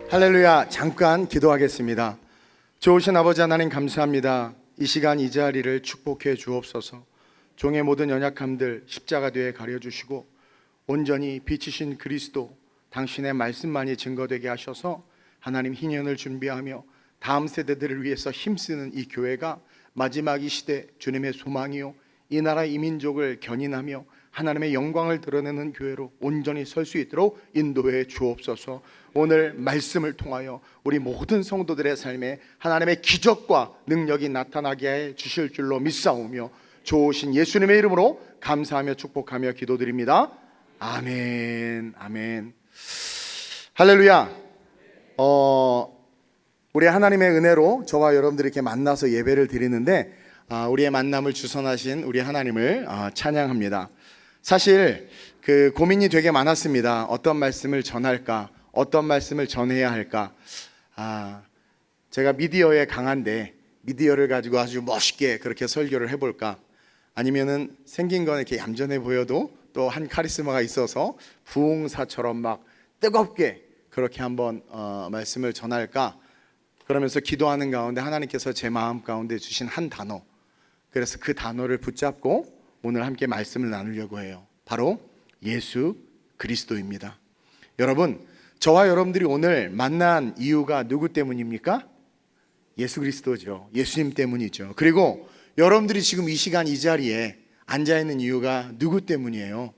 할렐루야. 잠깐 기도하겠습니다. 좋으신 아버지 하나님 감사합니다. 이 시간 이 자리를 축복해 주옵소서. 종의 모든 연약함들 십자가 뒤에 가려주시고 온전히 빛이신 그리스도 당신의 말씀만이 증거되게 하셔서 하나님 희년을 준비하며 다음 세대들을 위해서 힘쓰는 이 교회가 마지막 이 시대 주님의 소망이요 이 나라 이 민족을 견인하며 하나님의 영광을 드러내는 교회로 온전히 설 수 있도록 인도해 주옵소서. 오늘 말씀을 통하여 우리 모든 성도들의 삶에 하나님의 기적과 능력이 나타나게 해 주실 줄로 믿사오며 좋으신 예수님의 이름으로 감사하며 축복하며 기도드립니다. 아멘. 아멘. 할렐루야. 우리 하나님의 은혜로 저와 여러분들이 이렇게 만나서 예배를 드리는데 우리의 만남을 주선하신 우리 하나님을 찬양합니다. 사실 그 고민이 되게 많았습니다. 어떤 말씀을 전할까? 어떤 말씀을 전해야 할까? 제가 미디어에 강한데 미디어를 가지고 아주 멋있게 그렇게 설교를 해볼까? 아니면은 생긴 건 이렇게 얌전해 보여도 또 한 카리스마가 있어서 부흥사처럼 막 뜨겁게 그렇게 한번 말씀을 전할까? 그러면서 기도하는 가운데 하나님께서 제 마음 가운데 주신 한 단어, 그래서 그 단어를 붙잡고 오늘 함께 말씀을 나누려고 해요. 바로 예수 그리스도입니다. 여러분, 저와 여러분들이 오늘 만난 이유가 누구 때문입니까? 예수 그리스도죠. 예수님 때문이죠. 그리고 여러분들이 지금 이 시간 이 자리에 앉아있는 이유가 누구 때문이에요?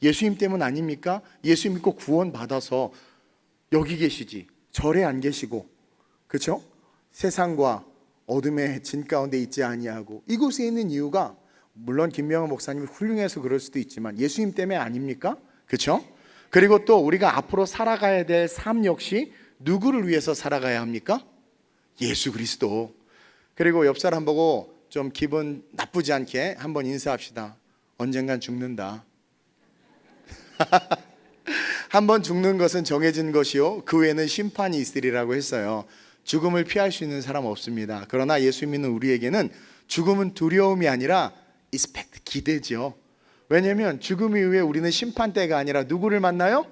예수님 때문 아닙니까? 예수 믿고 구원 받아서 여기 계시지 절에 안 계시고, 그렇죠? 세상과 어둠의 진 가운데 있지 아니하고 이곳에 있는 이유가 물론 김명환 목사님이 훌륭해서 그럴 수도 있지만 예수님 때문에 아닙니까? 그렇죠? 그리고 또 우리가 앞으로 살아가야 될 삶 역시 누구를 위해서 살아가야 합니까? 예수 그리스도. 그리고 옆 사람 보고 좀 기분 나쁘지 않게 한번 인사합시다. 언젠간 죽는다. 한번 죽는 것은 정해진 것이요 그 외에는 심판이 있으리라고 했어요. 죽음을 피할 수 있는 사람 없습니다. 그러나 예수 믿는 우리에게는 죽음은 두려움이 아니라 expect, 기대죠. 왜냐하면 죽음 이후에 우리는 심판대가 아니라 누구를 만나요?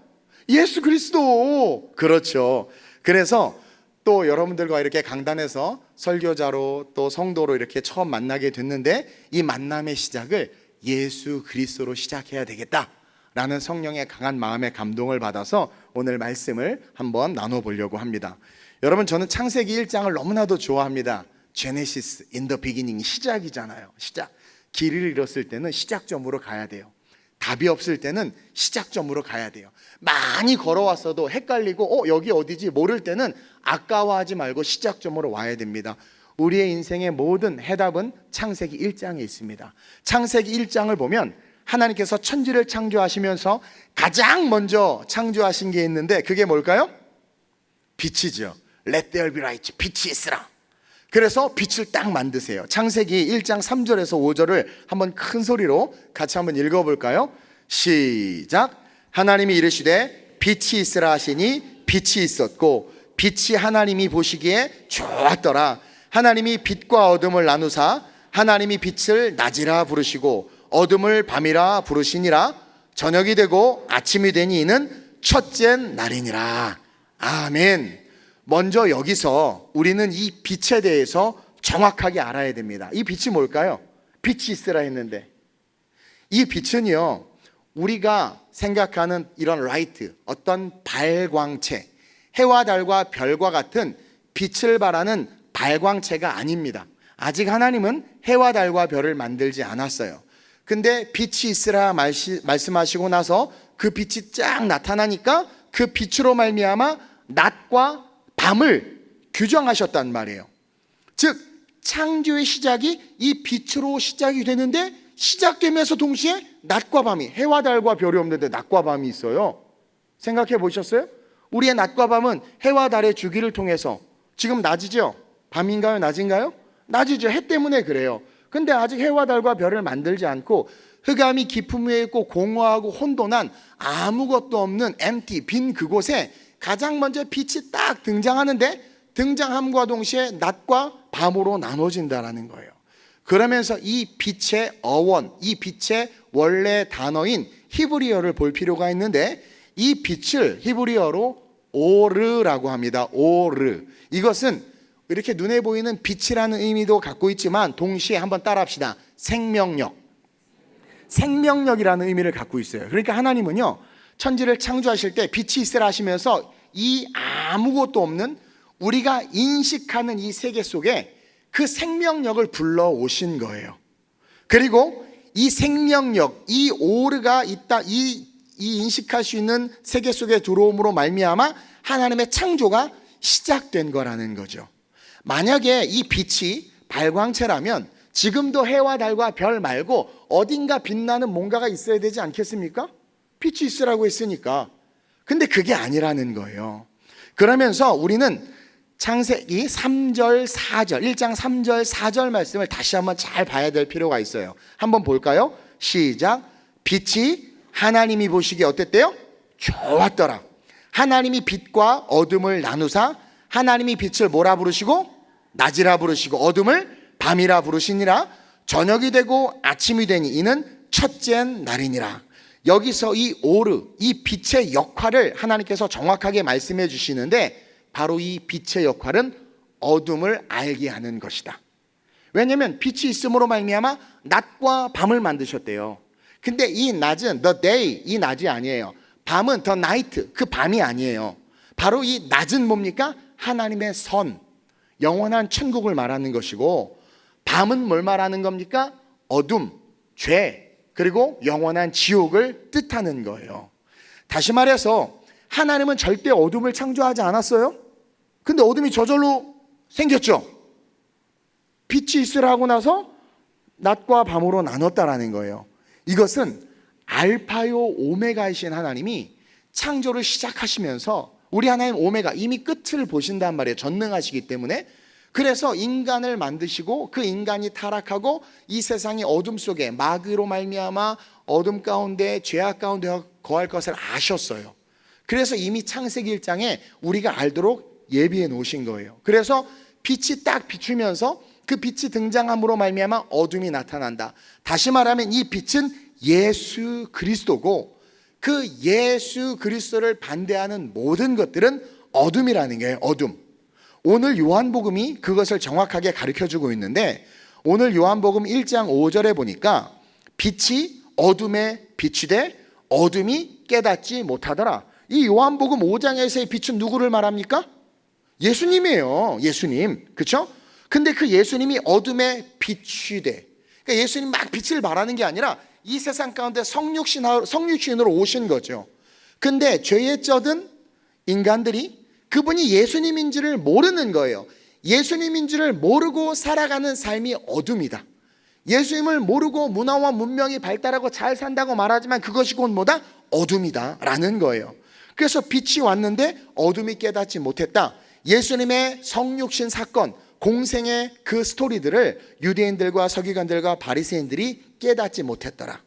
예수 그리스도. 그렇죠. 그래서 또 여러분들과 이렇게 강단에서 설교자로 또 성도로 이렇게 처음 만나게 됐는데 이 만남의 시작을 예수 그리스도로 시작해야 되겠다라는 성령의 강한 마음의 감동을 받아서 오늘 말씀을 한번 나눠보려고 합니다. 여러분, 저는 창세기 1장을 너무나도 좋아합니다. 제네시스, in the beginning, 시작이잖아요. 시작. 길을 잃었을 때는 시작점으로 가야 돼요. 답이 없을 때는 시작점으로 가야 돼요. 많이 걸어왔어도 헷갈리고 여기 어디지 모를 때는 아까워하지 말고 시작점으로 와야 됩니다. 우리의 인생의 모든 해답은 창세기 1장에 있습니다. 창세기 1장을 보면 하나님께서 천지를 창조하시면서 가장 먼저 창조하신 게 있는데 그게 뭘까요? 빛이죠. Let there be light, 빛이 있으라. 그래서 빛을 딱 만드세요. 창세기 1장 3절에서 5절을 한번 큰 소리로 같이 한번 읽어볼까요? 시작. 하나님이 이르시되 빛이 있으라 하시니 빛이 있었고 빛이 하나님이 보시기에 좋았더라. 하나님이 빛과 어둠을 나누사 하나님이 빛을 낮이라 부르시고 어둠을 밤이라 부르시니라. 저녁이 되고 아침이 되니 이는 첫째 날이니라. 아멘. 먼저 여기서 우리는 이 빛에 대해서 정확하게 알아야 됩니다. 이 빛이 뭘까요? 빛이 있으라 했는데 이 빛은요 우리가 생각하는 이런 라이트, 어떤 발광체, 해와 달과 별과 같은 빛을 발하는 발광체가 아닙니다. 아직 하나님은 해와 달과 별을 만들지 않았어요. 근데 빛이 있으라 말씀하시고 나서 그 빛이 쫙 나타나니까 그 빛으로 말미암아 낮과 밤을 규정하셨단 말이에요. 즉 창조의 시작이 이 빛으로 시작이 되는데 시작되면서 동시에 낮과 밤이, 해와 달과 별이 없는데 낮과 밤이 있어요. 생각해 보셨어요? 우리의 낮과 밤은 해와 달의 주기를 통해서 지금 낮이죠? 밤인가요? 낮인가요? 낮이죠. 해 때문에 그래요. 근데 아직 해와 달과 별을 만들지 않고 흑암이 깊음 위에 있고 공허하고 혼돈한 아무것도 없는 empty, 빈 그곳에 가장 먼저 빛이 딱 등장하는데 등장함과 동시에 낮과 밤으로 나눠진다는 거예요. 그러면서 이 빛의 어원, 이 빛의 원래 단어인 히브리어를 볼 필요가 있는데 이 빛을 히브리어로 오르라고 합니다. 오르. 이것은 이렇게 눈에 보이는 빛이라는 의미도 갖고 있지만 동시에 한번 따라합시다. 생명력. 생명력이라는 의미를 갖고 있어요. 그러니까 하나님은요, 천지를 창조하실 때 빛이 있으라 하시면서 이 아무것도 없는 우리가 인식하는 이 세계 속에 그 생명력을 불러오신 거예요. 그리고 이 생명력, 이 오르가 있다, 이 인식할 수 있는 세계 속에 들어옴으로 말미암아 하나님의 창조가 시작된 거라는 거죠. 만약에 이 빛이 발광체라면 지금도 해와 달과 별 말고 어딘가 빛나는 뭔가가 있어야 되지 않겠습니까? 빛이 있으라고 했으니까. 근데 그게 아니라는 거예요. 그러면서 우리는 창세기 3절 4절 1장 3절 4절 말씀을 다시 한번 잘 봐야 될 필요가 있어요. 한번 볼까요? 시작. 빛이 하나님이 보시기에 어땠대요? 좋았더라. 하나님이 빛과 어둠을 나누사 하나님이 빛을 뭐라 부르시고? 낮이라 부르시고 어둠을 밤이라 부르시니라. 저녁이 되고 아침이 되니 이는 첫째 날이니라. 여기서 이 오르, 이 빛의 역할을 하나님께서 정확하게 말씀해 주시는데 바로 이 빛의 역할은 어둠을 알게 하는 것이다. 왜냐하면 빛이 있음으로 말미암아 낮과 밤을 만드셨대요. 근데 이 낮은 the day, 이 낮이 아니에요. 밤은 the night, 그 밤이 아니에요. 바로 이 낮은 뭡니까? 하나님의 선, 영원한 천국을 말하는 것이고, 밤은 뭘 말하는 겁니까? 어둠, 죄, 그리고 영원한 지옥을 뜻하는 거예요. 다시 말해서 하나님은 절대 어둠을 창조하지 않았어요. 근데 어둠이 저절로 생겼죠. 빛이 있으라 하고 나서 낮과 밤으로 나눴다라는 거예요. 이것은 알파요 오메가이신 하나님이 창조를 시작하시면서 우리 하나님 오메가, 이미 끝을 보신단 말이에요. 전능하시기 때문에. 그래서 인간을 만드시고 그 인간이 타락하고 이 세상의 어둠 속에 마귀로 말미암아 어둠 가운데 죄악 가운데 거할 것을 아셨어요. 그래서 이미 창세기 1장에 우리가 알도록 예비해 놓으신 거예요. 그래서 빛이 딱 비추면서 그 빛이 등장함으로 말미암아 어둠이 나타난다. 다시 말하면 이 빛은 예수 그리스도고 그 예수 그리스도를 반대하는 모든 것들은 어둠이라는 거예요. 어둠. 오늘 요한복음이 그것을 정확하게 가르쳐주고 있는데 오늘 요한복음 1장 5절에 보니까 빛이 어둠에 비추되 어둠이 깨닫지 못하더라. 이 요한복음 5장에서의 빛은 누구를 말합니까? 예수님이에요. 예수님. 그렇죠? 근데 그 예수님이 어둠에 비추되, 그러니까 예수님 막 빛을 발하는 게 아니라 이 세상 가운데 성육신으로 오신 거죠. 근데 죄에 젖은 인간들이 그분이 예수님인지를 모르는 거예요. 예수님인지를 모르고 살아가는 삶이 어둠이다. 예수님을 모르고 문화와 문명이 발달하고 잘 산다고 말하지만 그것이 곧 뭐다? 어둠이다 라는 거예요. 그래서 빛이 왔는데 어둠이 깨닫지 못했다. 예수님의 성육신 사건, 공생의 그 스토리들을 유대인들과 서기관들과 바리새인들이 깨닫지 못했더라.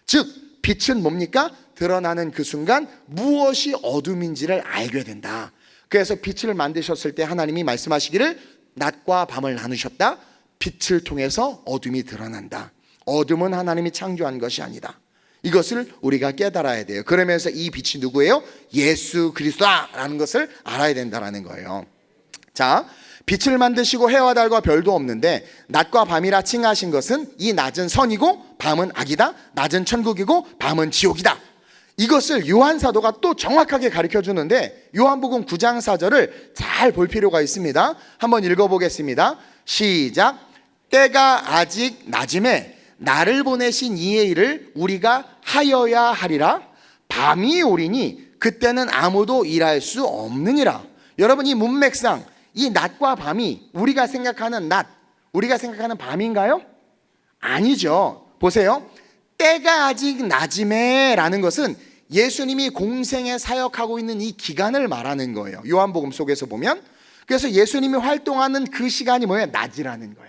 즉 빛은 뭡니까? 드러나는 그 순간 무엇이 어둠인지를 알게 된다. 그래서 빛을 만드셨을 때 하나님이 말씀하시기를 낮과 밤을 나누셨다. 빛을 통해서 어둠이 드러난다. 어둠은 하나님이 창조한 것이 아니다. 이것을 우리가 깨달아야 돼요. 그러면서 이 빛이 누구예요? 예수 그리스도라는 것을 알아야 된다는 거예요. 자, 빛을 만드시고 해와 달과 별도 없는데 낮과 밤이라 칭하신 것은 이 낮은 선이고 밤은 악이다. 낮은 천국이고 밤은 지옥이다. 이것을 요한 사도가 또 정확하게 가르쳐 주는데 요한복음 9장 4절을 잘 볼 필요가 있습니다. 한번 읽어보겠습니다. 시작. 때가 아직 낮음에 나를 보내신 이의 일을 우리가 하여야 하리라. 밤이 오리니 그때는 아무도 일할 수 없느니라. 여러분, 이 문맥상 이 낮과 밤이 우리가 생각하는 낮, 우리가 생각하는 밤인가요? 아니죠. 보세요. 때가 아직 낮음에 라는 것은 예수님이 공생에 사역하고 있는 이 기간을 말하는 거예요. 요한복음 속에서 보면. 그래서 예수님이 활동하는 그 시간이 뭐예요? 낮이라는 거야.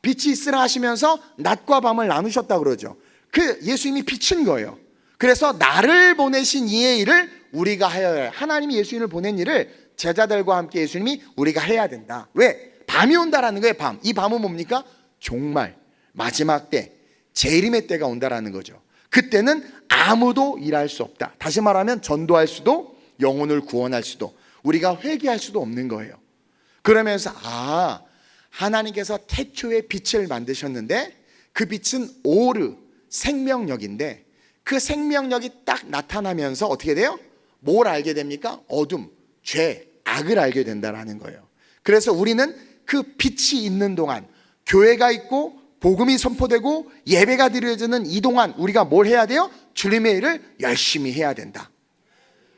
빛이 있으라 하시면서 낮과 밤을 나누셨다 그러죠. 그 예수님이 빛인 거예요. 그래서 나를 보내신 이의 일을 우리가 하여야 해. 하나님이 예수님을 보낸 일을 제자들과 함께 예수님이 우리가 해야 된다. 왜? 밤이 온다라는 거예요. 밤. 이 밤은 뭡니까? 종말, 마지막 때, 재림의 때가 온다라는 거죠. 그때는 아무도 일할 수 없다. 다시 말하면 전도할 수도 영혼을 구원할 수도, 우리가 회개할 수도 없는 거예요. 그러면서 하나님께서 태초에 빛을 만드셨는데 그 빛은 오르, 생명력인데 그 생명력이 딱 나타나면서 어떻게 돼요? 뭘 알게 됩니까? 어둠, 죄, 악을 알게 된다라는 거예요. 그래서 우리는 그 빛이 있는 동안, 교회가 있고 복음이 선포되고 예배가 드려지는 이 동안 우리가 뭘 해야 돼요? 주님의 일을 열심히 해야 된다.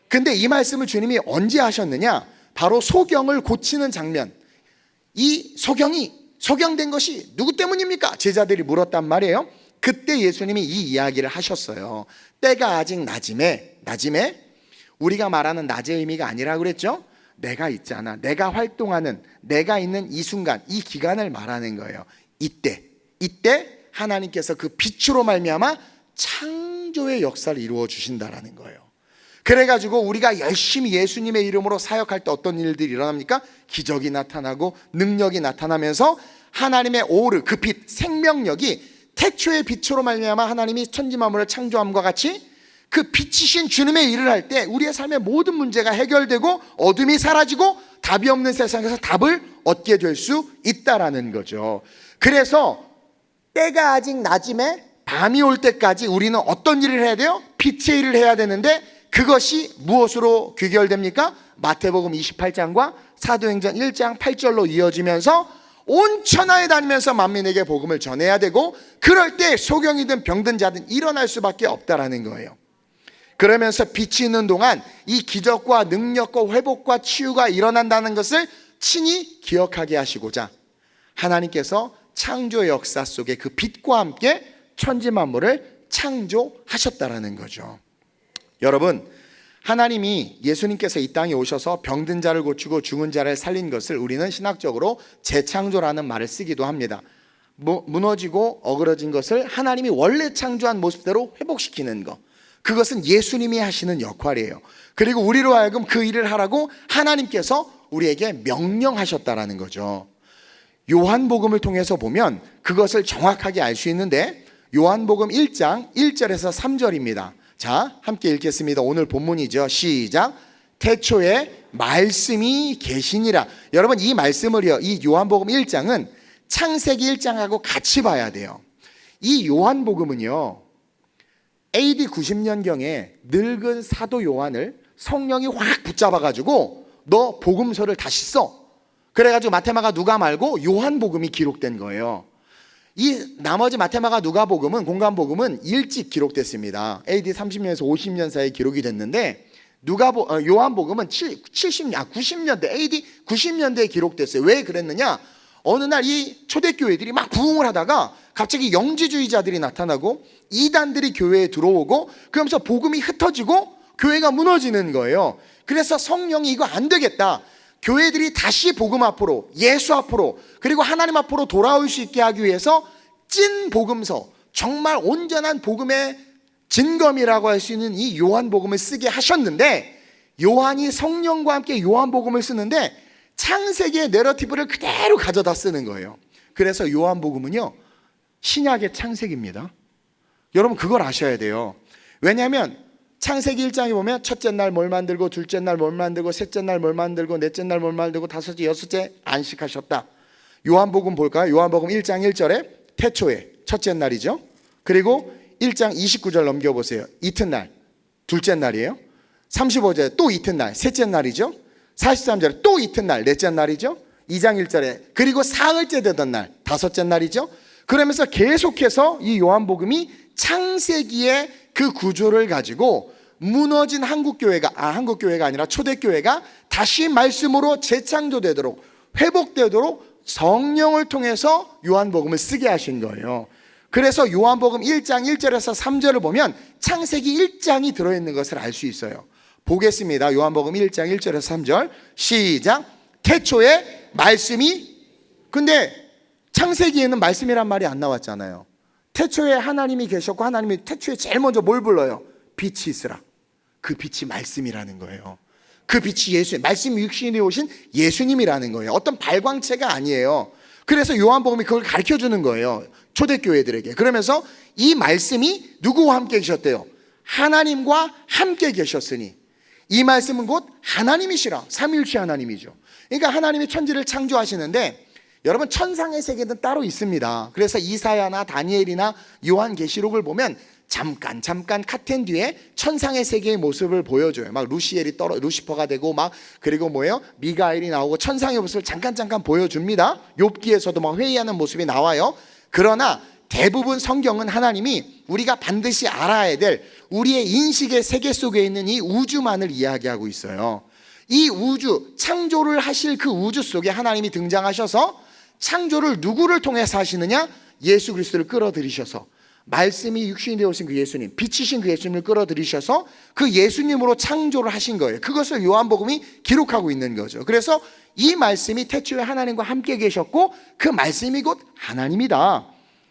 근데 이 말씀을 주님이 언제 하셨느냐? 바로 소경을 고치는 장면. 이 소경된 것이 누구 때문입니까? 제자들이 물었단 말이에요. 그때 예수님이 이 이야기를 하셨어요. 때가 아직 낮임에, 우리가 말하는 낮의 의미가 아니라 그랬죠? 내가 있잖아, 내가 활동하는, 내가 있는 이 순간, 이 기간을 말하는 거예요. 이때 하나님께서 그 빛으로 말미암아 창조의 역사를 이루어 주신다라는 거예요. 그래가지고 우리가 열심히 예수님의 이름으로 사역할 때 어떤 일들이 일어납니까? 기적이 나타나고 능력이 나타나면서 하나님의 오르, 그 빛, 생명력이 태초의 빛으로 말미암아 하나님이 천지 만물을 창조함과 같이 그 빛이신 주님의 일을 할 때 우리의 삶의 모든 문제가 해결되고 어둠이 사라지고 답이 없는 세상에서 답을 얻게 될 수 있다라는 거죠. 그래서 때가 아직 낮임에 밤이 올 때까지 우리는 어떤 일을 해야 돼요? 빛의 일을 해야 되는데 그것이 무엇으로 귀결됩니까? 마태복음 28장과 사도행전 1장 8절로 이어지면서 온 천하에 다니면서 만민에게 복음을 전해야 되고, 그럴 때 소경이든 병든 자든 일어날 수밖에 없다라는 거예요. 그러면서 빛이 있는 동안 이 기적과 능력과 회복과 치유가 일어난다는 것을 친히 기억하게 하시고자 하나님께서 창조 역사 속에 그 빛과 함께 천지 만물을 창조하셨다라는 거죠. 여러분, 하나님이 예수님께서 이 땅에 오셔서 병든 자를 고치고 죽은 자를 살린 것을 우리는 신학적으로 재창조라는 말을 쓰기도 합니다. 무너지고 어그러진 것을 하나님이 원래 창조한 모습대로 회복시키는 것, 그것은 예수님이 하시는 역할이에요. 그리고 우리로 하여금 그 일을 하라고 하나님께서 우리에게 명령하셨다라는 거죠. 요한복음을 통해서 보면 그것을 정확하게 알 수 있는데, 요한복음 1장 1절에서 3절입니다. 자, 함께 읽겠습니다. 오늘 본문이죠. 시작. 태초에 말씀이 계시니라. 여러분, 이 말씀을요, 이 요한복음 1장은 창세기 1장하고 같이 봐야 돼요. 이 요한복음은요, AD 90년경에 늙은 사도 요한을 성령이 확 붙잡아가지고 너 복음서를 다시 써. 그래가지고 마태마가 누가 말고 요한복음이 기록된 거예요. 이 나머지 마태마가 누가복음은, 공간복음은 일찍 기록됐습니다. AD 30년에서 50년 사이에 기록이 됐는데 요한복음은 90년대, AD 90년대에 기록됐어요. 왜 그랬느냐? 어느 날 이 초대교회들이 막 부흥을 하다가 갑자기 영지주의자들이 나타나고 이단들이 교회에 들어오고, 그러면서 복음이 흩어지고 교회가 무너지는 거예요. 그래서 성령이 이거 안 되겠다, 교회들이 다시 복음 앞으로, 예수 앞으로, 그리고 하나님 앞으로 돌아올 수 있게 하기 위해서 찐 복음서, 정말 온전한 복음의 진검이라고 할 수 있는 이 요한복음을 쓰게 하셨는데, 요한이 성령과 함께 요한복음을 쓰는데 창세기의 내러티브를 그대로 가져다 쓰는 거예요. 그래서 요한복음은요, 신약의 창세기입니다. 여러분, 그걸 아셔야 돼요. 왜냐하면 창세기 1장에 보면 첫째 날 뭘 만들고, 둘째 날 뭘 만들고, 셋째 날 뭘 만들고, 넷째 날 뭘 만들고, 다섯째 여섯째 안식하셨다. 요한복음 볼까요? 요한복음 1장 1절에 태초에 첫째 날이죠. 그리고 1장 29절 넘겨보세요. 이튿날 둘째 날이에요. 35절에 또 이튿날 셋째 날이죠. 43절에 또 이튿날 넷째 날이죠. 2장 1절에 그리고 사흘째 되던 날 다섯째 날이죠. 그러면서 계속해서 이 요한복음이 창세기의 그 구조를 가지고 무너진 한국교회가 아니라 초대교회가 다시 말씀으로 재창조되도록, 회복되도록 성령을 통해서 요한복음을 쓰게 하신 거예요. 그래서 요한복음 1장 1절에서 3절을 보면 창세기 1장이 들어있는 것을 알 수 있어요. 보겠습니다. 요한복음 1장 1절에서 3절 시작. 태초에 말씀이, 근데 창세기에는 말씀이란 말이 안 나왔잖아요. 태초에 하나님이 계셨고, 하나님이 태초에 제일 먼저 뭘 불러요? 빛이 있으라. 그 빛이 말씀이라는 거예요. 그 빛이 예수님, 말씀이 육신이 오신 예수님이라는 거예요. 어떤 발광체가 아니에요. 그래서 요한복음이 그걸 가르쳐 주는 거예요, 초대교회들에게. 그러면서 이 말씀이 누구와 함께 계셨대요? 하나님과 함께 계셨으니, 이 말씀은 곧 하나님이시라. 삼위일체 하나님이죠. 그러니까 하나님이 천지를 창조하시는데 여러분, 천상의 세계는 따로 있습니다. 그래서 이사야나 다니엘이나 요한계시록을 보면 잠깐 카텐 뒤에 천상의 세계의 모습을 보여줘요. 막 루시퍼가 되고 막, 그리고 뭐예요? 미가엘이 나오고 천상의 모습을 잠깐 보여줍니다. 욥기에서도 막 회의하는 모습이 나와요. 그러나 대부분 성경은 하나님이 우리가 반드시 알아야 될 우리의 인식의 세계 속에 있는 이 우주만을 이야기하고 있어요. 이 우주, 창조를 하실 그 우주 속에 하나님이 등장하셔서 창조를 누구를 통해서 하시느냐? 예수 그리스도를 끌어들이셔서, 말씀이 육신이 되어오신 그 예수님, 빛이신 그 예수님을 끌어들이셔서 그 예수님으로 창조를 하신 거예요. 그것을 요한복음이 기록하고 있는 거죠. 그래서 이 말씀이 태초에 하나님과 함께 계셨고 그 말씀이 곧 하나님이다.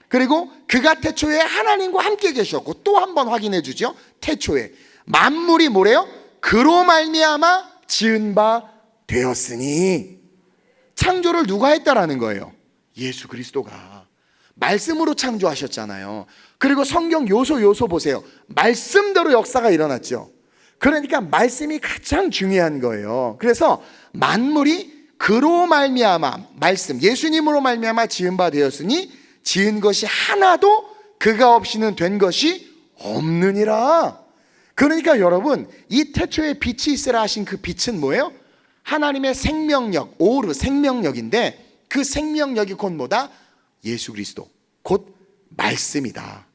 그리고 그가 태초에 하나님과 함께 계셨고, 또 한 번 확인해 주죠. 태초에 만물이 뭐래요? 그로 말미암아 지은 바 되었으니. 창조를 누가 했다라는 거예요? 예수 그리스도가. 말씀으로 창조하셨잖아요. 그리고 성경 요소 보세요. 말씀대로 역사가 일어났죠. 그러니까 말씀이 가장 중요한 거예요. 그래서 만물이 그로 말미암아, 말씀, 예수님으로 말미암아 지은 바 되었으니 지은 것이 하나도 그가 없이는 된 것이 없느니라. 그러니까 여러분, 이 태초에 빛이 있으라 하신 그 빛은 뭐예요? 하나님의 생명력, 오르, 생명력인데 그 생명력이 곧 뭐다? 예수 그리스도, 곧 말씀이다.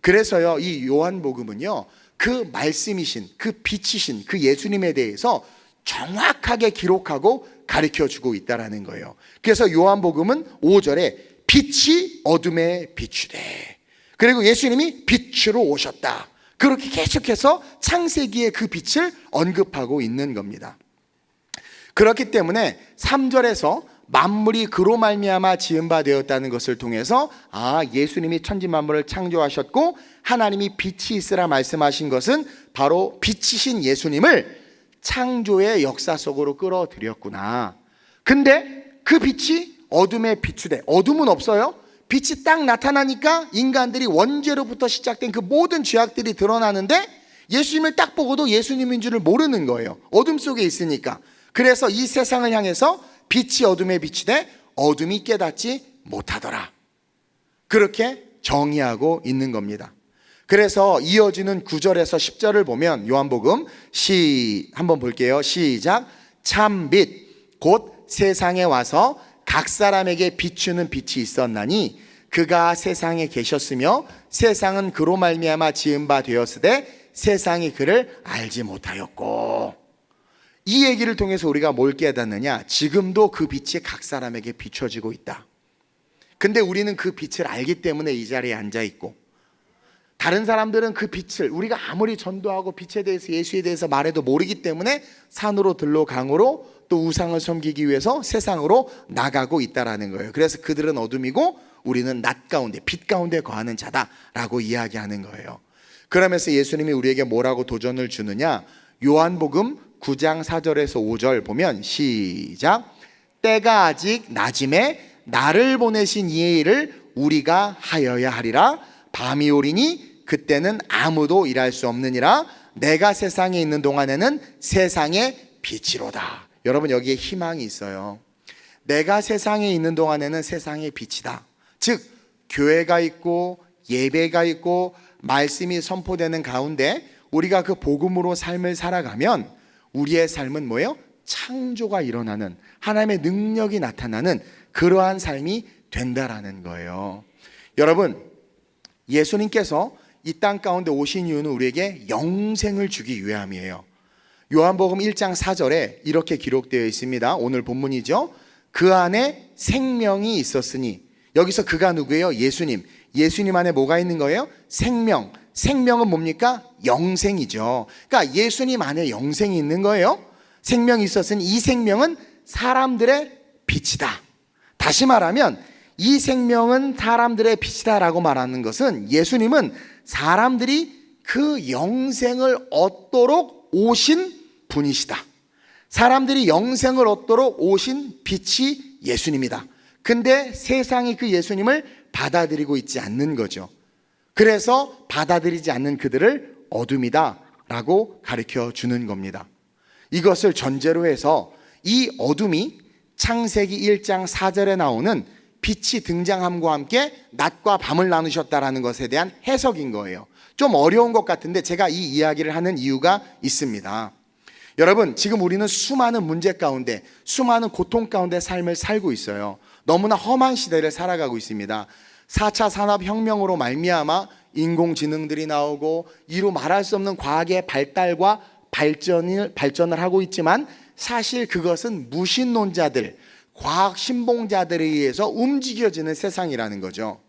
그래서요, 이 요한복음은요, 그 말씀이신, 그 빛이신 그 예수님에 대해서 정확하게 기록하고 가르쳐주고 있다라는 거예요. 그래서 요한복음은 5절에 빛이 어둠에 비추되, 그리고 예수님이 빛으로 오셨다. 그렇게 계속해서 창세기의 그 빛을 언급하고 있는 겁니다. 그렇기 때문에 3절에서 만물이 그로 말미암아 지은 바 되었다는 것을 통해서 예수님이 천지 만물을 창조하셨고 하나님이 빛이 있으라 말씀하신 것은 바로 빛이신 예수님을 창조의 역사 속으로 끌어들였구나. 근데 그 빛이 어둠에 비추되, 어둠은 없어요. 빛이 딱 나타나니까 인간들이 원죄로부터 시작된 그 모든 죄악들이 드러나는데 예수님을 딱 보고도 예수님인 줄을 모르는 거예요. 어둠 속에 있으니까. 그래서 이 세상을 향해서 빛이 어둠에 비치되 어둠이 깨닫지 못하더라. 그렇게 정의하고 있는 겁니다. 그래서 이어지는 9절에서 10절을 보면 요한복음 한번 볼게요. 시작. 참 빛 곧 세상에 와서 각 사람에게 비추는 빛이 있었나니 그가 세상에 계셨으며 세상은 그로 말미암아 지은 바 되었으되 세상이 그를 알지 못하였고. 이 얘기를 통해서 우리가 뭘 깨닫느냐? 지금도 그 빛이 각 사람에게 비춰지고 있다. 근데 우리는 그 빛을 알기 때문에 이 자리에 앉아 있고, 다른 사람들은 그 빛을 우리가 아무리 전도하고 빛에 대해서, 예수에 대해서 말해도 모르기 때문에 산으로 들로 강으로 또 우상을 섬기기 위해서 세상으로 나가고 있다라는 거예요. 그래서 그들은 어둠이고 우리는 낮 가운데, 빛 가운데 거하는 자다라고 이야기하는 거예요. 그러면서 예수님이 우리에게 뭐라고 도전을 주느냐? 요한복음 9장 4절에서 5절 보면 시작. 때가 아직 낮음에 나를 보내신 이의 일을 우리가 하여야 하리라. 밤이 오리니 그때는 아무도 일할 수 없느니라. 내가 세상에 있는 동안에는 세상의 빛이로다. 여러분, 여기에 희망이 있어요. 내가 세상에 있는 동안에는 세상의 빛이다. 즉 교회가 있고 예배가 있고 말씀이 선포되는 가운데 우리가 그 복음으로 삶을 살아가면 우리의 삶은 뭐예요? 창조가 일어나는, 하나님의 능력이 나타나는 그러한 삶이 된다라는 거예요. 여러분, 예수님께서 이 땅 가운데 오신 이유는 우리에게 영생을 주기 위함이에요. 요한복음 1장 4절에 이렇게 기록되어 있습니다. 오늘 본문이죠. 그 안에 생명이 있었으니, 여기서 그가 누구예요? 예수님. 예수님 안에 뭐가 있는 거예요? 생명. 생명은 뭡니까? 영생이죠. 그러니까 예수님 안에 영생이 있는 거예요. 생명이 있었으니 이 생명은 사람들의 빛이다. 다시 말하면 이 생명은 사람들의 빛이다 라고 말하는 것은 예수님은 사람들이 그 영생을 얻도록 오신 분이시다. 사람들이 영생을 얻도록 오신 빛이 예수님이다. 근데 세상이 그 예수님을 받아들이고 있지 않는 거죠. 그래서 받아들이지 않는 그들을 어둠이다 라고 가르쳐 주는 겁니다. 이것을 전제로 해서 이 어둠이 창세기 1장 4절에 나오는 빛이 등장함과 함께 낮과 밤을 나누셨다라는 것에 대한 해석인 거예요. 좀 어려운 것 같은데 제가 이 이야기를 하는 이유가 있습니다. 여러분, 지금 우리는 수많은 문제 가운데, 수많은 고통 가운데 삶을 살고 있어요. 너무나 험한 시대를 살아가고 있습니다. 4차 산업혁명으로 말미암아 인공지능들이 나오고 이루 말할 수 없는 과학의 발달과 발전을 하고 있지만, 사실 그것은 무신론자들, 과학 신봉자들에 의해서 움직여지는 세상이라는 거죠.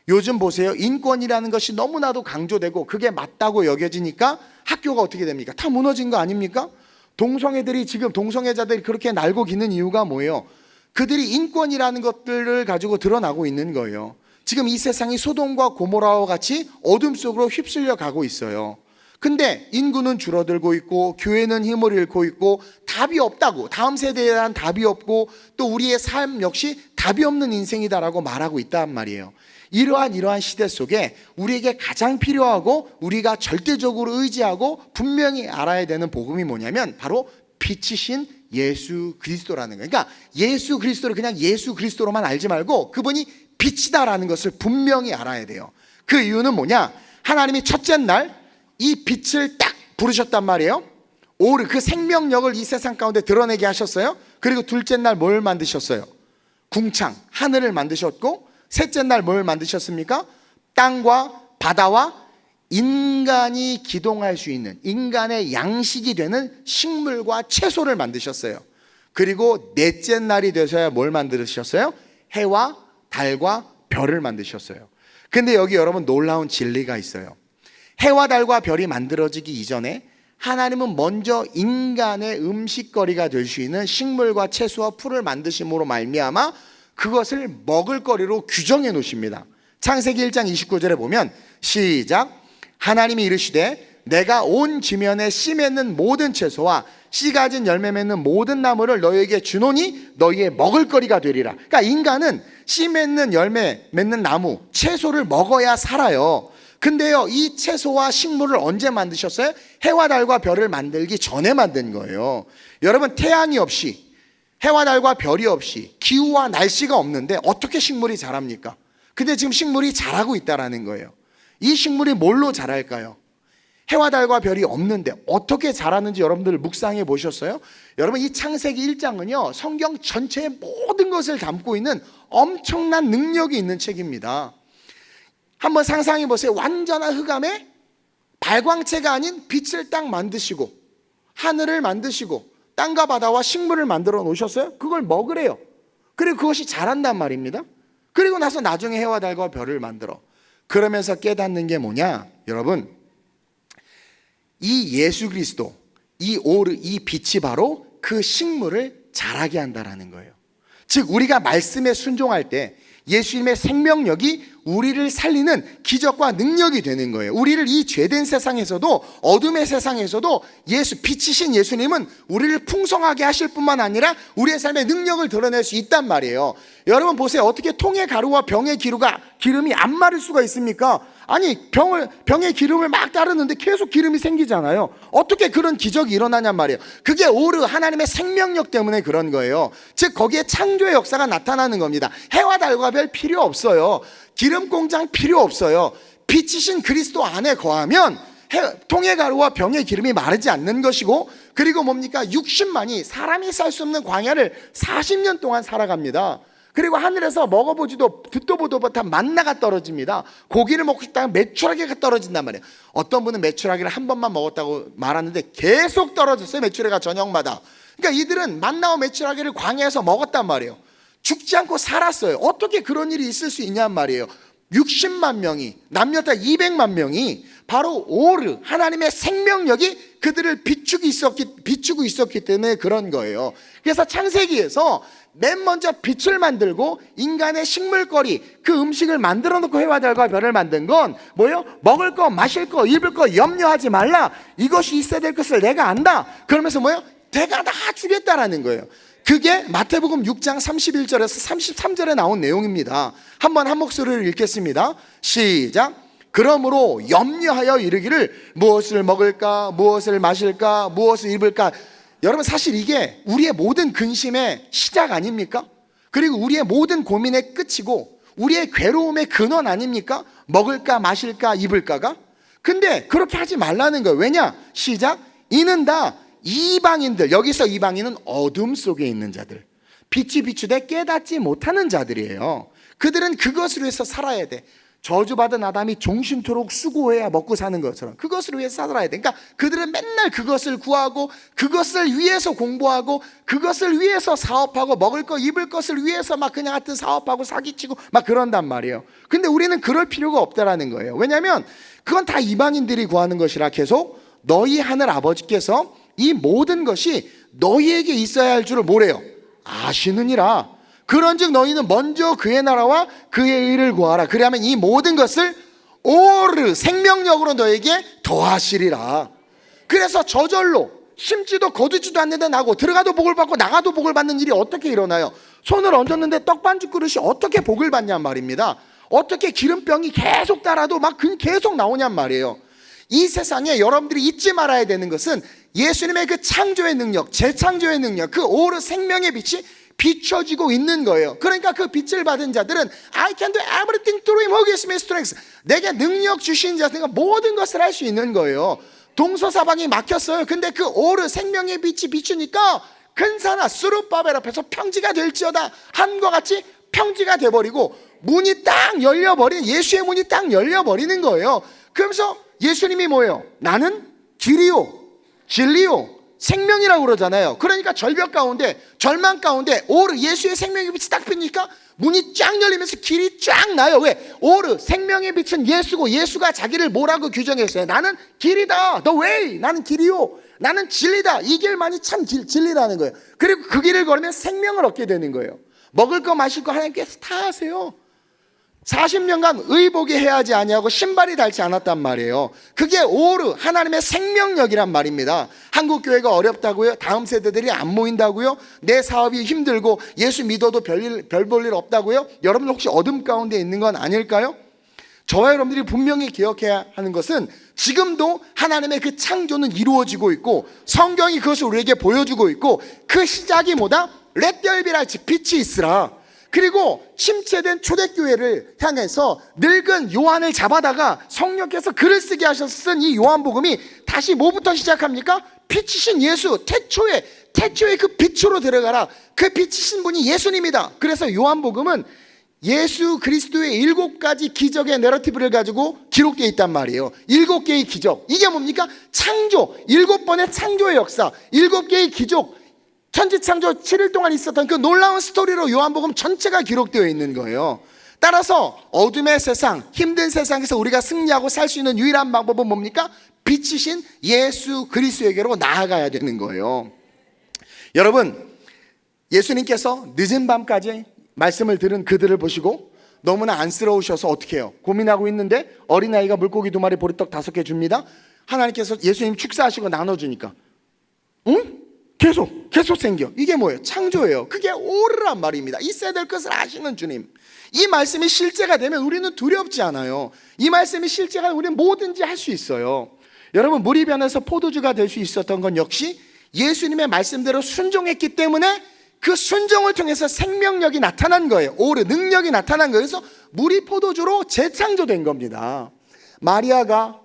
요즘 보세요. 인권이라는 것이 너무나도 강조되고 그게 맞다고 여겨지니까 학교가 어떻게 됩니까? 다 무너진 거 아닙니까? 동성애자들이 그렇게 날고 기는 이유가 뭐예요? 그들이 인권이라는 것들을 가지고 드러나고 있는 거예요. 지금 이 세상이 소돔과 고모라와 같이 어둠 속으로 휩쓸려 가고 있어요. 근데 인구는 줄어들고 있고 교회는 힘을 잃고 있고 답이 없다고, 다음 세대에 대한 답이 없고 또 우리의 삶 역시 답이 없는 인생이다라고 말하고 있단 말이에요. 이러한 시대 속에 우리에게 가장 필요하고 우리가 절대적으로 의지하고 분명히 알아야 되는 복음이 뭐냐면 바로 빛이신 예수 그리스도라는 거예요. 그러니까 예수 그리스도를 그냥 예수 그리스도로만 알지 말고 그분이 빛이다라는 것을 분명히 알아야 돼요. 그 이유는 뭐냐? 하나님이 첫째 날 이 빛을 딱 부르셨단 말이에요. 오르, 그 생명력을 이 세상 가운데 드러내게 하셨어요. 그리고 둘째 날 뭘 만드셨어요? 궁창, 하늘을 만드셨고, 셋째 날 뭘 만드셨습니까? 땅과 바다와 인간이 기동할 수 있는, 인간의 양식이 되는 식물과 채소를 만드셨어요. 그리고 넷째 날이 되셔야 뭘 만드셨어요? 해와 달과 별을 만드셨어요. 근데 여기 여러분 놀라운 진리가 있어요. 해와 달과 별이 만들어지기 이전에 하나님은 먼저 인간의 음식거리가 될 수 있는 식물과 채소와 풀을 만드심으로 말미암아 그것을 먹을거리로 규정해 놓으십니다. 창세기 1장 29절에 보면 시작. 하나님이 이르시되 내가 온 지면에 씨 맺는 모든 채소와 씨 가진 열매 맺는 모든 나무를 너희에게 주노니 너희의 먹을거리가 되리라. 그러니까 인간은 씨 맺는 열매 맺는 나무, 채소를 먹어야 살아요. 근데요, 이 채소와 식물을 언제 만드셨어요? 해와 달과 별을 만들기 전에 만든 거예요. 여러분, 태양이 없이, 해와 달과 별이 없이, 기후와 날씨가 없는데 어떻게 식물이 자랍니까? 근데 지금 식물이 자라고 있다라는 거예요. 이 식물이 뭘로 자랄까요? 해와 달과 별이 없는데 어떻게 자라는지 여러분들 묵상해 보셨어요? 여러분, 이 창세기 1장은요 성경 전체의 모든 것을 담고 있는 엄청난 능력이 있는 책입니다. 한번 상상해 보세요. 완전한 흑암에 발광체가 아닌 빛을 딱 만드시고 하늘을 만드시고 땅과 바다와 식물을 만들어 놓으셨어요. 그걸 먹으래요. 그리고 그것이 자란단 말입니다. 그리고 나서 나중에 해와 달과 별을 만들어. 그러면서 깨닫는 게 뭐냐? 여러분, 이 예수 그리스도, 이 빛이 바로 그 식물을 자라게 한다라는 거예요. 즉 우리가 말씀에 순종할 때 예수님의 생명력이 우리를 살리는 기적과 능력이 되는 거예요. 우리를 이 죄된 세상에서도, 어둠의 세상에서도 빛이신 예수님은 우리를 풍성하게 하실 뿐만 아니라 우리의 삶의 능력을 드러낼 수 있단 말이에요. 여러분 보세요. 어떻게 통의 가루와 병의 기름이 안 마를 수가 있습니까? 아니, 병의 기름을 막 따르는데 계속 기름이 생기잖아요. 어떻게 그런 기적이 일어나냔 말이에요. 그게 오르 하나님의 생명력 때문에 그런 거예요. 즉 거기에 창조의 역사가 나타나는 겁니다. 해와 달과 별 필요 없어요. 기름 공장 필요 없어요. 빛이신 그리스도 안에 거하면 통의 가루와 병의 기름이 마르지 않는 것이고, 그리고 뭡니까? 60만이 사람이 살 수 없는 광야를 40년 동안 살아갑니다. 그리고 하늘에서 먹어보지도 듣도 보도 못한 만나가 떨어집니다. 고기를 먹고 싶다가 메추라기가 떨어진단 말이에요. 어떤 분은 메추라기를 한 번만 먹었다고 말하는데 계속 떨어졌어요. 메추라기가 저녁마다. 그러니까 이들은 만나와 메추라기를 광야에서 먹었단 말이에요. 죽지 않고 살았어요. 어떻게 그런 일이 있을 수 있냔 말이에요. 60만 명이, 남녀 다 200만 명이 바로 오르 하나님의 생명력이 그들을 비추고 있었기 때문에 그런 거예요. 그래서 창세기에서 맨 먼저 빛을 만들고 인간의 식물거리, 그 음식을 만들어 놓고 해와 달과 별을 만든 건 뭐예요? 먹을 거, 마실 거, 입을 거 염려하지 말라. 이것이 있어야 될 것을 내가 안다. 그러면서 뭐예요? 내가 다 주겠다라는 거예요. 그게 마태복음 6장 31절에서 33절에 나온 내용입니다. 한번 한 목소리를 읽겠습니다. 시작. 그러므로 염려하여 이르기를 무엇을 먹을까, 무엇을 마실까, 무엇을 입을까. 여러분 사실 이게 우리의 모든 근심의 시작 아닙니까? 그리고 우리의 모든 고민의 끝이고 우리의 괴로움의 근원 아닙니까? 먹을까 마실까 입을까가? 근데 그렇게 하지 말라는 거예요. 왜냐? 시작. 이는 다 이방인들, 여기서 이방인은 어둠 속에 있는 자들, 빛이 비추되 깨닫지 못하는 자들이에요. 그들은 그것을 위해서 살아야 돼. 저주받은 아담이 종신토록 수고해야 먹고 사는 것처럼 그것을 위해서 살아야 돼. 그러니까 그들은 맨날 그것을 구하고 그것을 위해서 공부하고 그것을 위해서 사업하고 먹을 거 입을 것을 위해서 막 그냥 하여튼 사업하고 사기치고 막 그런단 말이에요. 근데 우리는 그럴 필요가 없다라는 거예요. 왜냐하면 그건 다 이방인들이 구하는 것이라 계속 너희 하늘 아버지께서 이 모든 것이 너희에게 있어야 할 줄을 뭐래요? 아시느니라. 그런즉 너희는 먼저 그의 나라와 그의 의를 구하라. 그리하면 이 모든 것을 오르 생명력으로 너에게 더하시리라. 그래서 저절로 심지도 거두지도 않는데 나고 들어가도 복을 받고 나가도 복을 받는 일이 어떻게 일어나요? 손을 얹었는데 떡반죽 그릇이 어떻게 복을 받냔 말입니다. 어떻게 기름병이 계속 따라도 막 계속 나오냔 말이에요. 이 세상에 여러분들이 잊지 말아야 되는 것은 예수님의 그 창조의 능력, 재창조의 능력, 그 오르 생명의 빛이 비춰지고 있는 거예요. 그러니까 그 빛을 받은 자들은 I can do everything through him who gives me strength. 내게 능력 주신 자들은 모든 것을 할 수 있는 거예요. 동서사방이 막혔어요. 근데 그 오르 생명의 빛이 비추니까 근사나 수르바벨 앞에서 평지가 될지어다 함과 같이 평지가 돼버리고 문이 딱 열려버린, 예수의 문이 딱 열려버리는 거예요. 그러면서 예수님이 뭐예요? 나는 길이요 진리요 생명이라고 그러잖아요. 그러니까 절벽 가운데, 절망 가운데 오르 예수의 생명의 빛이 딱 비니까 문이 쫙 열리면서 길이 쫙 나요. 왜? 오르 생명의 빛은 예수고, 예수가 자기를 뭐라고 규정했어요? 나는 길이다, the way. 나는 길이요, 나는 진리다. 이 길만이 참 진리라는 거예요. 그리고 그 길을 걸으면 생명을 얻게 되는 거예요. 먹을 거 마실 거 하나님께서 다 하세요. 40년간 의복이 해야지 아니하고 신발이 닳지 않았단 말이에요. 그게 오르 하나님의 생명력이란 말입니다. 한국교회가 어렵다고요? 다음 세대들이 안 모인다고요? 내 사업이 힘들고 예수 믿어도 별 볼 일 없다고요? 여러분 혹시 어둠 가운데 있는 건 아닐까요? 저와 여러분들이 분명히 기억해야 하는 것은 지금도 하나님의 그 창조는 이루어지고 있고 성경이 그것을 우리에게 보여주고 있고 그 시작이 뭐다? Let there be light, 빛이 있으라. 그리고 침체된 초대교회를 향해서 늙은 요한을 잡아다가 성령께서 글을 쓰게 하셔서 쓴 이 요한복음이 다시 뭐부터 시작합니까? 빛이신 예수, 태초에 그 빛으로 들어가라. 그 빛이신 분이 예수님이다. 그래서 요한복음은 예수 그리스도의 7가지 기적의 내러티브를 가지고 기록되어 있단 말이에요. 7개의 기적. 이게 뭡니까? 창조, 7번의 창조의 역사, 7개의 기적, 천지창조 7일 동안 있었던 그 놀라운 스토리로 요한복음 전체가 기록되어 있는 거예요. 따라서 어둠의 세상, 힘든 세상에서 우리가 승리하고 살 수 있는 유일한 방법은 뭡니까? 빛이신 예수 그리스도에게로 나아가야 되는 거예요. 여러분, 예수님께서 늦은 밤까지 말씀을 들은 그들을 보시고 너무나 안쓰러우셔서 어떻게 해요? 고민하고 있는데 어린아이가 물고기 2마리 보리떡 5개 줍니다. 하나님께서 예수님 축사하시고 나눠주니까 응? 계속 생겨. 이게 뭐예요? 창조예요. 그게 오르란 말입니다. 있어야 될 것을 아시는 주님. 이 말씀이 실제가 되면 우리는 두렵지 않아요. 이 말씀이 실제가 되면 우리는 뭐든지 할 수 있어요. 여러분, 물이 변해서 포도주가 될 수 있었던 건 역시 예수님의 말씀대로 순종했기 때문에 그 순종을 통해서 생명력이 나타난 거예요. 오르 능력이 나타난 거예요. 그래서 물이 포도주로 재창조된 겁니다. 마리아가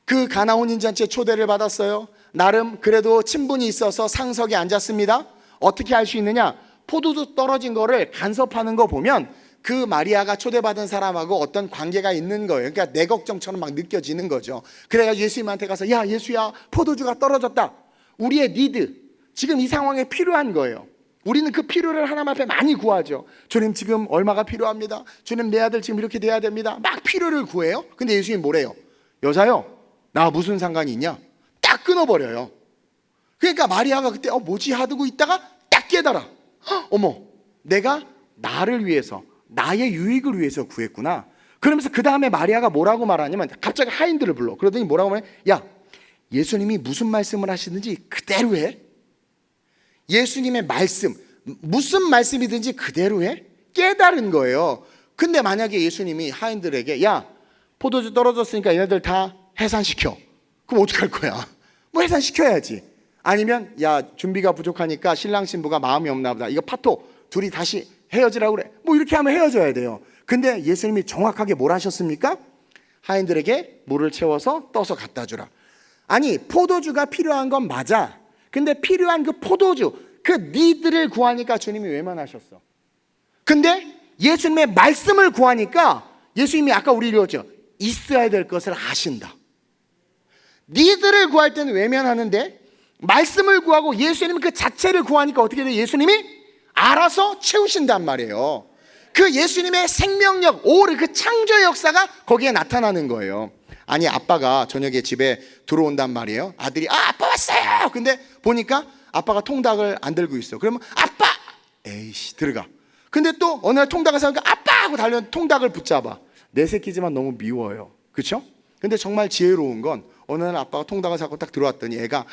그 가나 혼인잔치에 초대를 받았어요. 나름 그래도 친분이 있어서 상석에 앉았습니다. 어떻게 알 수 있느냐? 포도주 떨어진 거를 간섭하는 거 보면 그 마리아가 초대받은 사람하고 어떤 관계가 있는 거예요. 그러니까 내 걱정처럼 막 느껴지는 거죠. 그래가지고 예수님한테 가서 야 예수야, 포도주가 떨어졌다. 우리의 니드, 지금 이 상황에 필요한 거예요. 우리는 그 필요를 하나님 앞에 많이 구하죠. 주님 지금 얼마가 필요합니다. 주님 내 아들 지금 이렇게 돼야 됩니다. 막 필요를 구해요. 근데 예수님 뭐래요? 여자요, 나 무슨 상관이 있냐? 딱 끊어버려요. 그러니까 마리아가 그때 뭐지 하고 있다가 딱 깨달아. 어머, 내가 나를 위해서, 나의 유익을 위해서 구했구나. 그러면서 그 다음에 마리아가 뭐라고 말하냐면 갑자기 하인들을 불러. 그러더니 뭐라고 말해? 야, 예수님이 무슨 말씀을 하시든지 그대로 해. 예수님의 말씀, 무슨 말씀이든지 그대로 해. 깨달은 거예요. 근데 만약에 예수님이 하인들에게 야, 포도주 떨어졌으니까 얘네들 다 해산시켜. 그럼 어떡할 거야? 뭐 해산시켜야지. 아니면 야 준비가 부족하니까 신랑 신부가 마음이 없나 보다, 이거 파토, 둘이 다시 헤어지라고 그래, 뭐 이렇게 하면 헤어져야 돼요. 근데 예수님이 정확하게 뭘 하셨습니까? 하인들에게 물을 채워서 떠서 갖다 주라. 아니 포도주가 필요한 건 맞아. 근데 필요한 그 포도주, 그 니들을 구하니까 주님이 외면하셨어. 근데 예수님의 말씀을 구하니까 예수님이 아까 우리 읽었죠, 있어야 될 것을 아신다. 니들을 구할 때는 외면하는데 말씀을 구하고 예수님 그 자체를 구하니까 어떻게 돼요? 예수님이 알아서 채우신단 말이에요. 그 예수님의 생명력, 오르 그 창조의 역사가 거기에 나타나는 거예요. 아니 아빠가 저녁에 집에 들어온단 말이에요. 아들이 아빠 왔어요. 근데 보니까 아빠가 통닭을 안 들고 있어. 그러면 아빠, 에이씨 들어가. 근데 또 어느 날 통닭을 사니까 아빠 하고 달려 통닭을 붙잡아. 내 새끼지만 너무 미워요. 그렇죠? 근데 정말 지혜로운 건 어느 날 아빠가 통닭을 사고 딱 들어왔더니 애가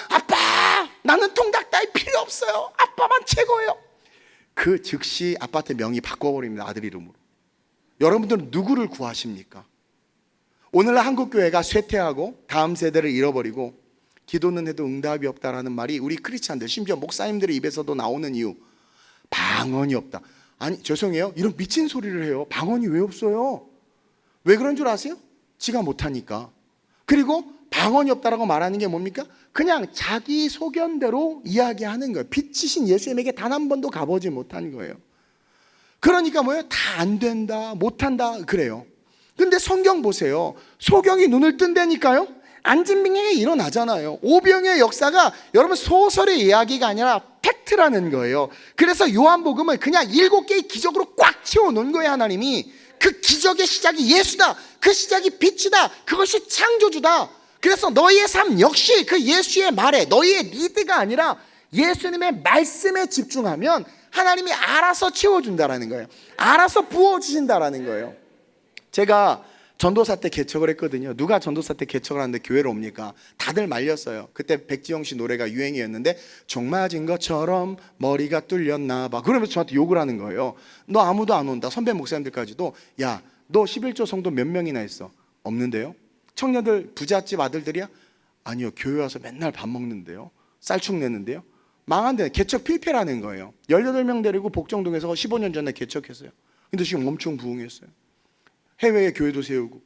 아빠 나는 통닭 따위 필요 없어요. 아빠만 최고예요. 그 즉시 아빠한테 명의 바꿔버립니다. 아들 이름으로. 여러분들은 누구를 구하십니까? 오늘날 한국교회가 쇠퇴하고 다음 세대를 잃어버리고 기도는 해도 응답이 없다라는 말이 우리 크리스찬들, 심지어 목사님들의 입에서도 나오는 이유, 방언이 없다. 아니 죄송해요, 이런 미친 소리를 해요. 방언이 왜 없어요? 왜 그런 줄 아세요? 지가 못하니까. 그리고 방언이 없다라고 말하는 게 뭡니까? 그냥 자기 소견대로 이야기하는 거예요. 빛이신 예수님에게 단 한 번도 가보지 못한 거예요. 그러니까 뭐예요? 다 안 된다, 못한다 그래요. 근데 성경 보세요. 소경이 눈을 뜬다니까요. 안진뱅이가 일어나잖아요. 오병의 역사가 여러분 소설의 이야기가 아니라 팩트라는 거예요. 그래서 요한복음을 그냥 7개의 기적으로 꽉 채워놓은 거예요. 하나님이 그 기적의 시작이 예수다, 그 시작이 빛이다, 그것이 창조주다. 그래서 너희의 삶 역시 그 예수의 말에, 너희의 리드가 아니라 예수님의 말씀에 집중하면 하나님이 알아서 채워준다라는 거예요. 알아서 부어주신다라는 거예요. 제가 전도사 때 개척을 했거든요. 누가 전도사 때 개척을 하는데 교회를 옵니까? 다들 말렸어요. 그때 백지영 씨 노래가 유행이었는데 종 맞은 것처럼 머리가 뚫렸나 봐. 그러면서 저한테 욕을 하는 거예요. 너 아무도 안 온다. 선배 목사님들까지도 야, 너 11조 성도 몇 명이나 있어? 없는데요? 청년들 부잣집 아들들이야? 아니요, 교회 와서 맨날 밥 먹는데요, 쌀축 내는데요. 망한데 개척 필패라는 거예요. 18명 데리고 복정동에서 15년 전에 개척했어요. 근데 지금 엄청 부흥했어요. 해외에 교회도 세우고.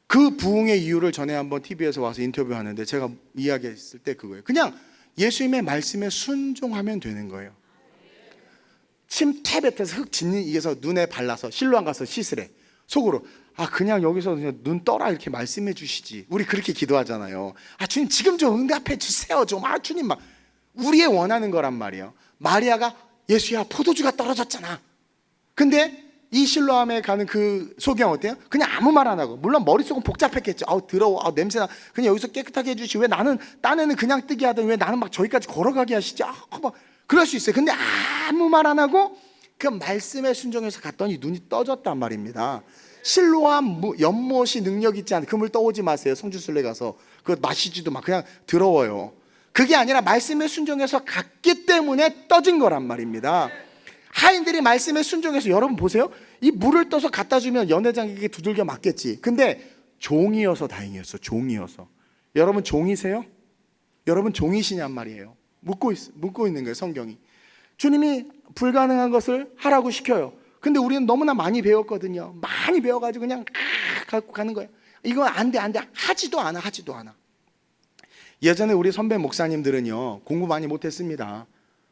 그 부흥의 이유를 전에 한번 TV에서 와서 인터뷰하는데 제가 이야기했을 때 그거예요. 그냥 예수님의 말씀에 순종하면 되는 거예요. 침 탭에서 흙 짓는 이게서 눈에 발라서 실로암 가서 씻으래. 속으로 그냥 여기서 그냥 눈 떠라 이렇게 말씀해 주시지. 우리 그렇게 기도하잖아요. 주님 지금 좀 응답해 주세요 좀. 주님 막 우리의 원하는 거란 말이에요. 마리아가 예수야 포도주가 떨어졌잖아. 근데 이 실로암에 가는 그 소경 어때요? 그냥 아무 말 안 하고, 물론 머릿속은 복잡했겠죠. 더러워, 냄새나. 그냥 여기서 깨끗하게 해주시. 왜 나는 딴 애는 그냥 뜨게 하더니 왜 나는 막 저기까지 걸어가게 하시지? 막 그럴 수 있어요. 근데 아무 말 안 하고 그 말씀에 순종해서 갔더니 눈이 떠졌단 말입니다. 실로암 연못이 능력 있지 않은 그물 떠오지 마세요. 성주순례 가서 그거 마시지도 마. 그냥 더러워요. 그게 아니라 말씀에 순종해서 갔기 때문에 떠진 거란 말입니다. 하인들이 말씀에 순종해서, 여러분 보세요. 이 물을 떠서 갖다 주면 연회장에게 두들겨 맞겠지. 근데 종이어서 다행이었어. 종이어서. 여러분 종이세요? 여러분 종이시냔 말이에요. 묻고 있는 거예요. 성경이. 주님이 불가능한 것을 하라고 시켜요. 근데 우리는 너무나 많이 배웠거든요. 많이 배워가지고 그냥 갖고 가는 거예요. 이거 안 돼. 하지도 않아. 예전에 우리 선배 목사님들은요, 공부 많이 못했습니다.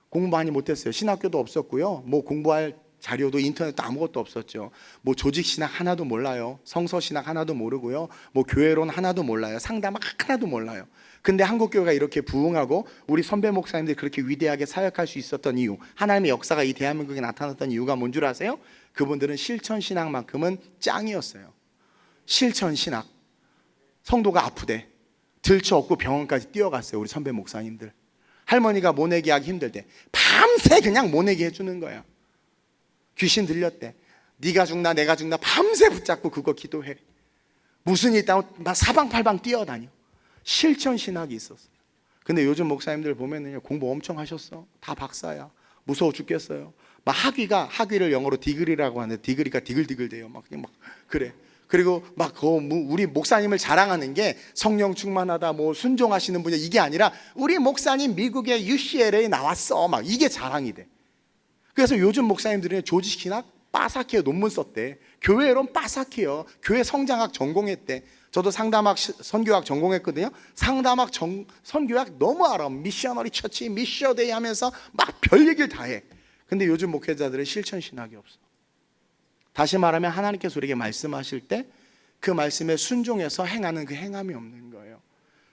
공부 많이 못했어요. 신학교도 없었고요. 뭐 공부할 자료도 인터넷도 아무것도 없었죠. 뭐 조직 신학 하나도 몰라요. 성서 신학 하나도 모르고요. 뭐 교회론 하나도 몰라요. 상담 하나도 몰라요. 근데 한국교회가 이렇게 부흥하고 우리 선배 목사님들이 그렇게 위대하게 사역할 수 있었던 이유, 하나님의 역사가 이 대한민국에 나타났던 이유가 뭔 줄 아세요? 그분들은 실천 신학만큼은 짱이었어요. 실천 신학. 성도가 아프대. 들쳐업고 병원까지 뛰어갔어요. 우리 선배 목사님들. 할머니가 모내기 하기 힘들 때 밤새 그냥 모내기 해주는 거야. 귀신 들렸대. 네가 죽나 내가 죽나 밤새 붙잡고 그거 기도해. 무슨 일 있다고 막 사방팔방 뛰어다녀. 실천 신학이 있었어요. 근데 요즘 목사님들 보면은요, 공부 엄청 하셨어. 다 박사야. 무서워 죽겠어요. 막 학위를 영어로 디그리라고 하는데 디그리가 디글디글 돼요. 막 그래. 그리고 막 우리 목사님을 자랑하는 게 성령 충만하다, 뭐 순종하시는 분이, 이게 아니라 우리 목사님 미국의 UCLA에 나왔어, 막 이게 자랑이 돼. 그래서 요즘 목사님들은 조지 신학 빠삭해요. 논문 썼대. 교회론 빠삭해요. 교회 성장학 전공했대. 저도 상담학 선교학 전공했거든요. 상담학 선교학 너무 알아. 미셔너리 처치, 미셔데이 하면서 막 별 얘기를 다 해. 근데 요즘 목회자들은 실천 신학이 없어. 다시 말하면 하나님께서 우리에게 말씀하실 때 그 말씀에 순종해서 행하는 그 행함이 없는 거예요.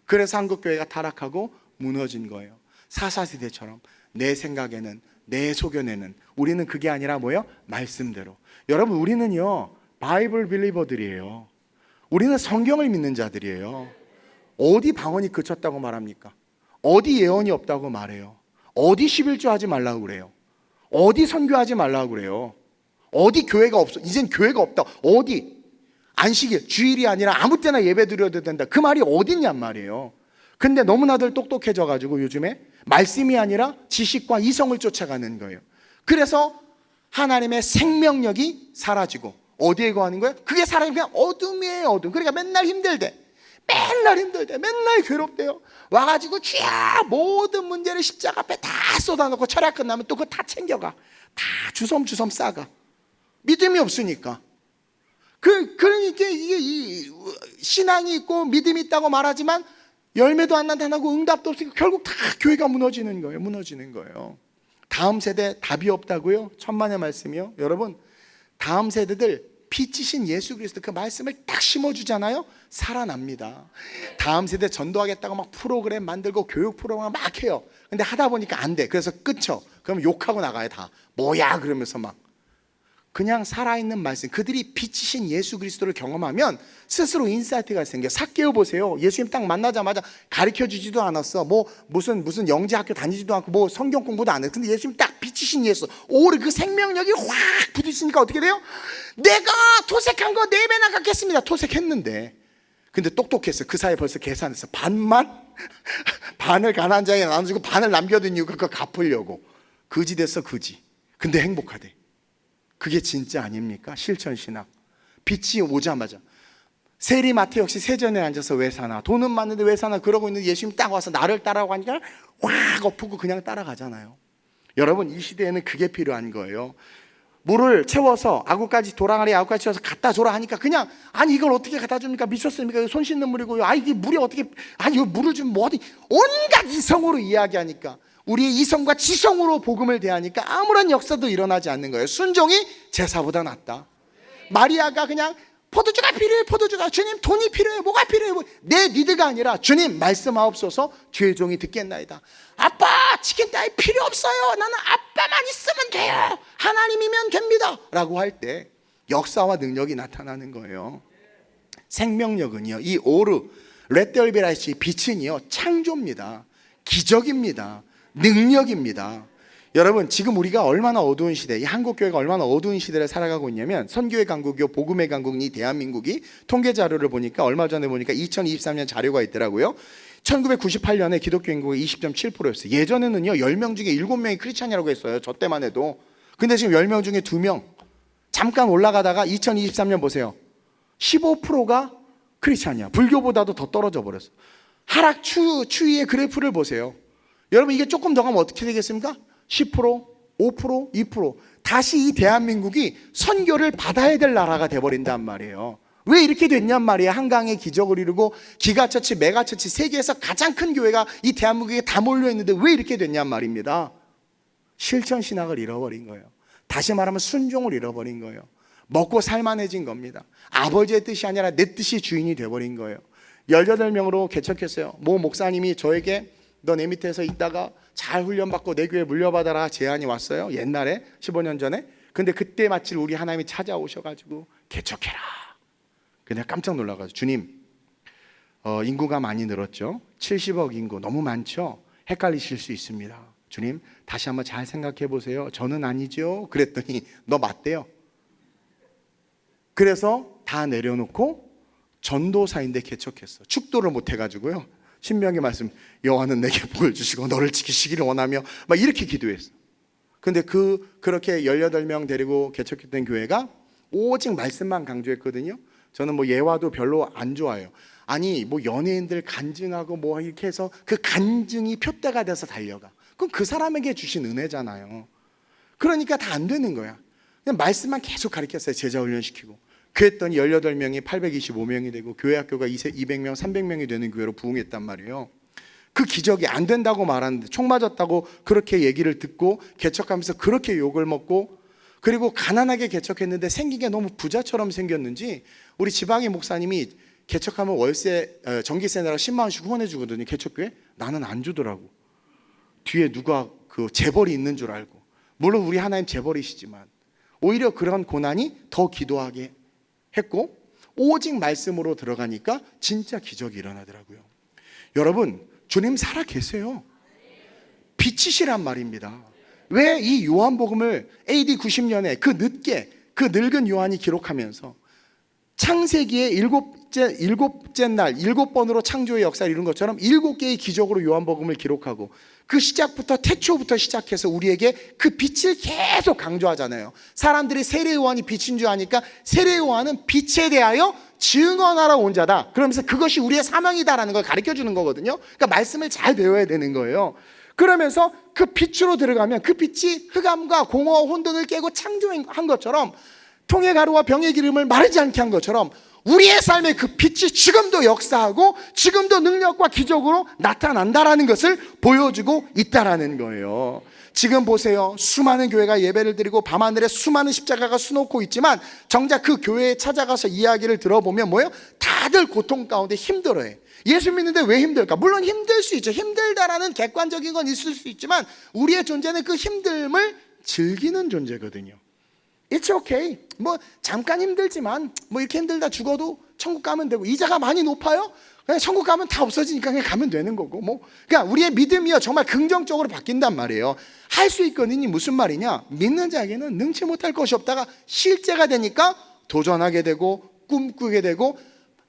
그래서 한국교회가 타락하고 무너진 거예요. 사사시대처럼 내 생각에는, 내 소견에는, 우리는 그게 아니라 뭐예요? 말씀대로. 여러분, 우리는요 바이블 빌리버들이에요. 우리는 성경을 믿는 자들이에요. 어디 방언이 그쳤다고 말합니까? 어디 예언이 없다고 말해요? 어디 11조 하지 말라고 그래요? 어디 선교하지 말라고 그래요? 어디 교회가 없어? 이젠 교회가 없다. 어디? 안식일, 주일이 아니라 아무 때나 예배 드려도 된다. 그 말이 어딨냔 말이에요. 근데 너무나들 똑똑해져가지고 요즘에 말씀이 아니라 지식과 이성을 쫓아가는 거예요. 그래서 하나님의 생명력이 사라지고 어디에 거하는 거예요? 그게 사람이 그냥 어둠이에요, 어둠. 그러니까 맨날 힘들대. 맨날 괴롭대요. 와가지고 주야 모든 문제를 십자가 앞에 다 쏟아놓고 철야 끝나면 또 그거 다 챙겨가. 다 주섬주섬 싸가. 믿음이 없으니까. 그러니까 이게 신앙이 있고 믿음이 있다고 말하지만 열매도 안 나타나고 응답도 없으니까 결국 다 교회가 무너지는 거예요. 다음 세대 답이 없다고요? 천만의 말씀이요. 여러분, 다음 세대들 빛이신 예수 그리스도 그 말씀을 딱 심어주잖아요. 살아납니다. 다음 세대 전도하겠다고 막 프로그램 만들고 교육 프로그램 막 해요. 근데 하다 보니까 안 돼. 그래서 끝쳐. 그럼 욕하고 나가요. 다 뭐야 그러면서 막. 그냥 살아있는 말씀, 그들이 빛이신 예수 그리스도를 경험하면 스스로 인사이트가 생겨. 삭개오 보세요. 예수님 딱 만나자마자 가르쳐주지도 않았어. 무슨 영재학교 다니지도 않고 뭐 성경 공부도 안 했어. 근데 예수님 딱 빛이신 예수, 오래 그 생명력이 확 부딪히니까 어떻게 돼요? 내가 토색한 거 4배나 갚겠습니다. 토색했는데. 근데 똑똑했어. 그 사이에 벌써 계산했어. 반을 가난한 자에게 나눠주고 반을 남겨둔 이유가 그거 갚으려고. 거지 됐어, 거지. 근데 행복하대. 그게 진짜 아닙니까? 실천신학. 빛이 오자마자 세리마태 역시 세전에 앉아서 왜 사나, 돈은 많은데 왜 사나 그러고 있는데 예수님 딱 와서 나를 따라고 하니까 확 엎고 그냥 따라가잖아요. 여러분, 이 시대에는 그게 필요한 거예요. 물을 채워서 아구까지, 도랑아리 아구까지 채워서 갖다 줘라 하니까 그냥, 아니 이걸 어떻게 갖다 줍니까? 미쳤습니까? 손 씻는 물이고요. 아 이게 물이 어떻게, 아니 이거 물을 주면 뭐 어디, 온갖 이성으로 이야기하니까, 우리의 이성과 지성으로 복음을 대하니까 아무런 역사도 일어나지 않는 거예요. 순종이 제사보다 낫다. 마리아가 그냥 포도주가 필요해, 포도주가. 주님 돈이 필요해, 뭐가 필요해. 내 니드가 아니라 주님 말씀하옵소서, 주의 종이 듣겠나이다. 아빠 치킨 따위 필요 없어요. 나는 아빠만 있으면 돼요. 하나님이면 됩니다 라고 할 때 역사와 능력이 나타나는 거예요. 생명력은요, 이 오르 레떼얼비라이치 빛은요 창조입니다. 기적입니다. 능력입니다. 여러분, 지금 우리가 얼마나 어두운 시대, 이 한국교회가 얼마나 어두운 시대를 살아가고 있냐면, 선교의 강국이요 복음의 강국인 이 대한민국이 통계 자료를 보니까, 얼마 전에 보니까 2023년 자료가 있더라고요. 1998년에 기독교 인구가 20.7%였어요. 예전에는요 10명 중에 7명이 크리스찬이라고 했어요. 저 때만 해도. 근데 지금 10명 중에 2명. 잠깐 올라가다가 2023년 보세요. 15%가 크리스찬이야. 불교보다도 더 떨어져 버렸어. 하락 추이의 그래프를 보세요. 여러분, 이게 조금 더 가면 어떻게 되겠습니까? 10%, 5%, 2%. 다시 이 대한민국이 선교를 받아야 될 나라가 돼버린단 말이에요. 왜 이렇게 됐냔 말이에요. 한강에 기적을 이루고 기가처치, 메가처치, 세계에서 가장 큰 교회가 이 대한민국에 다 몰려있는데 왜 이렇게 됐냔 말입니다. 실천신학을 잃어버린 거예요. 다시 말하면 순종을 잃어버린 거예요. 먹고 살만해진 겁니다. 아버지의 뜻이 아니라 내 뜻이 주인이 돼버린 거예요. 18명으로 개척했어요. 모 목사님이 저에게 너 내 밑에서 있다가 잘 훈련받고 내 교회 물려받아라 제안이 왔어요. 옛날에 15년 전에. 근데 그때 마침 우리 하나님이 찾아오셔가지고 개척해라. 그냥 깜짝 놀라가지고, 주님 인구가 많이 늘었죠. 70억 인구 너무 많죠. 헷갈리실 수 있습니다. 주님 다시 한번 잘 생각해 보세요. 저는 아니죠. 그랬더니 너 맞대요. 그래서 다 내려놓고 전도사인데 개척했어. 축도를 못 해가지고요. 신명기 말씀, 여호와는 내게 복을 주시고 너를 지키시기를 원하며 막 이렇게 기도했어. 근데 그렇게 18명 데리고 개척했던 교회가 오직 말씀만 강조했거든요. 저는 뭐 예화도 별로 안 좋아해요. 아니 뭐 연예인들 간증하고 뭐 이렇게 해서 그 간증이 표대가 돼서 달려가. 그럼 그 사람에게 주신 은혜잖아요. 그러니까 다 안 되는 거야. 그냥 말씀만 계속 가르쳤어요. 제자 훈련시키고. 그랬더니 18명이 825명이 되고 교회 학교가 200명 300명이 되는 교회로 부흥했단 말이에요. 그 기적이 안 된다고 말하는데 총 맞았다고 그렇게 얘기를 듣고 개척하면서 그렇게 욕을 먹고, 그리고 가난하게 개척했는데 생긴 게 너무 부자처럼 생겼는지 우리 지방의 목사님이 개척하면 월세 전기세 내라 10만 원씩 후원해 주거든요. 개척교회. 나는 안 주더라고. 뒤에 누가 그 재벌이 있는 줄 알고. 물론 우리 하나님 재벌이시지만 오히려 그런 고난이 더 기도하게 했고, 오직 말씀으로 들어가니까 진짜 기적이 일어나더라고요. 여러분, 주님 살아 계세요. 빛이시란 말입니다. 왜 이 요한복음을 AD 90년에 그 늦게 그 늙은 요한이 기록하면서 창세기의 일곱째 날 7번으로 창조의 역사를 이룬 것처럼 7개의 기적으로 요한복음을 기록하고, 그 시작부터 태초부터 시작해서 우리에게 그 빛을 계속 강조하잖아요. 사람들이 세례 요한이 빛인 줄 아니까 세례 요한은 빛에 대하여 증언하러 온 자다, 그러면서 그것이 우리의 사명이다라는 걸 가르쳐 주는 거거든요. 그러니까 말씀을 잘 배워야 되는 거예요. 그러면서 그 빛으로 들어가면 그 빛이 흑암과 공허와 혼돈을 깨고 창조한 것처럼, 통의 가루와 병의 기름을 마르지 않게 한 것처럼 우리의 삶의 그 빛이 지금도 역사하고 지금도 능력과 기적으로 나타난다라는 것을 보여주고 있다라는 거예요. 지금 보세요. 수많은 교회가 예배를 드리고 밤하늘에 수많은 십자가가 수놓고 있지만 정작 그 교회에 찾아가서 이야기를 들어보면 뭐예요? 다들 고통 가운데 힘들어해. 예수 믿는데 왜 힘들까? 물론 힘들 수 있죠. 힘들다라는 객관적인 건 있을 수 있지만 우리의 존재는 그 힘듦을 즐기는 존재거든요. It's okay. 뭐 잠깐 힘들지만 뭐 이렇게 힘들다 죽어도 천국 가면 되고, 이자가 많이 높아요? 그냥 천국 가면 다 없어지니까 그냥 가면 되는 거고, 뭐 그러니까 우리의 믿음이요 정말 긍정적으로 바뀐단 말이에요. 할 수 있거든요. 무슨 말이냐? 믿는 자에게는 능치 못할 것이 없다가 실제가 되니까 도전하게 되고 꿈꾸게 되고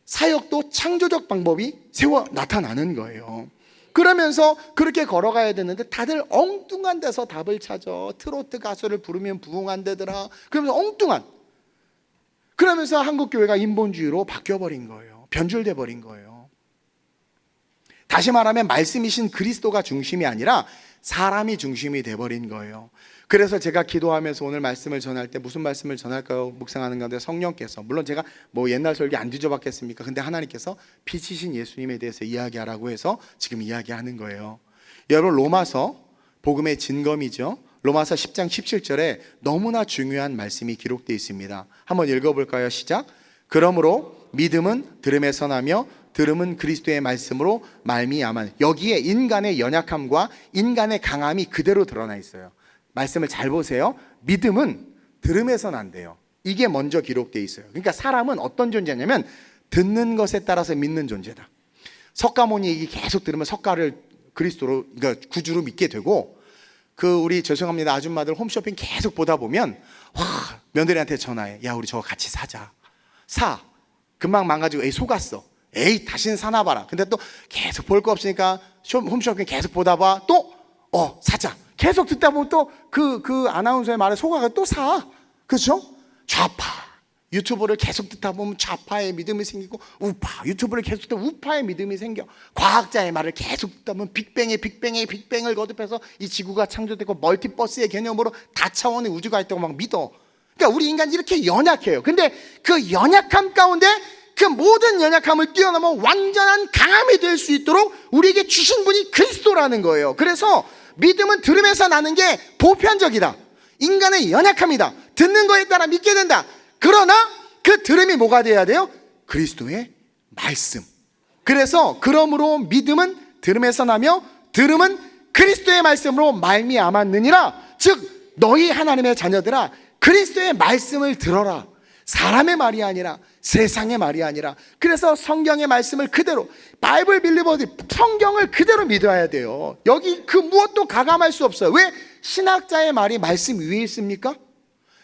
사역도 창조적 방법이 세워 나타나는 거예요. 그러면서 그렇게 걸어가야 되는데 다들 엉뚱한 데서 답을 찾아. 트로트 가수를 부르면 부흥한다더라. 그러면서 엉뚱한. 그러면서 한국교회가 인본주의로 바뀌어버린 거예요. 변질돼 버린 거예요. 다시 말하면 말씀이신 그리스도가 중심이 아니라 사람이 중심이 돼버린 거예요. 그래서 제가 기도하면서 오늘 말씀을 전할 때 무슨 말씀을 전할까요? 묵상하는 가운데 성령께서, 물론 제가 뭐 옛날 설교 안 뒤져봤겠습니까? 근데 하나님께서 빛이신 예수님에 대해서 이야기하라고 해서 지금 이야기하는 거예요. 여러분, 로마서 복음의 진검이죠. 로마서 10장 17절에 너무나 중요한 말씀이 기록되어 있습니다. 한번 읽어볼까요? 시작. 그러므로 믿음은 들음에서 나며 들음은 그리스도의 말씀으로 말미암아. 여기에 인간의 연약함과 인간의 강함이 그대로 드러나 있어요. 말씀을 잘 보세요. 믿음은 들음에서 난대요. 이게 먼저 기록되어 있어요. 그러니까 사람은 어떤 존재냐면 듣는 것에 따라서 믿는 존재다. 석가모니 얘기 계속 들으면 석가를 그리스도로, 그러니까 구주로 믿게 되고, 그 우리 죄송합니다 아줌마들 홈쇼핑 계속 보다 보면 와, 며느리한테 전화해. 야, 우리 저거 같이 사자. 사. 금방 망가지고 에이 속았어. 에이 다시는 사나 봐라. 근데 또 계속 볼 거 없으니까 홈쇼핑 계속 보다 봐. 또 사자. 계속 듣다 보면 또 그 아나운서의 말에 속아가 또 사. 그렇죠? 좌파. 유튜브를 계속 듣다 보면 좌파의 믿음이 생기고, 우파. 유튜브를 계속 듣다 보면 우파의 믿음이 생겨. 과학자의 말을 계속 듣다 보면 빅뱅을 거듭해서 이 지구가 창조되고 멀티버스의 개념으로 다차원의 우주가 있다고 막 믿어. 그러니까 우리 인간이 이렇게 연약해요. 근데 그 연약함 가운데 그 모든 연약함을 뛰어넘어 완전한 강함이 될 수 있도록 우리에게 주신 분이 그리스도라는 거예요. 그래서 믿음은 들음에서 나는 게 보편적이다. 인간의 연약함이다. 듣는 거에 따라 믿게 된다. 그러나 그 들음이 뭐가 돼야 돼요? 그리스도의 말씀. 그래서 그러므로 믿음은 들음에서 나며 들음은 그리스도의 말씀으로 말미암았느니라. 즉 너희 하나님의 자녀들아, 그리스도의 말씀을 들어라. 사람의 말이 아니라 세상의 말이 아니라. 그래서 성경의 말씀을 그대로, 바이블 빌리버들 성경을 그대로 믿어야 돼요. 여기 그 무엇도 가감할 수 없어요. 왜 신학자의 말이 말씀 위에 있습니까?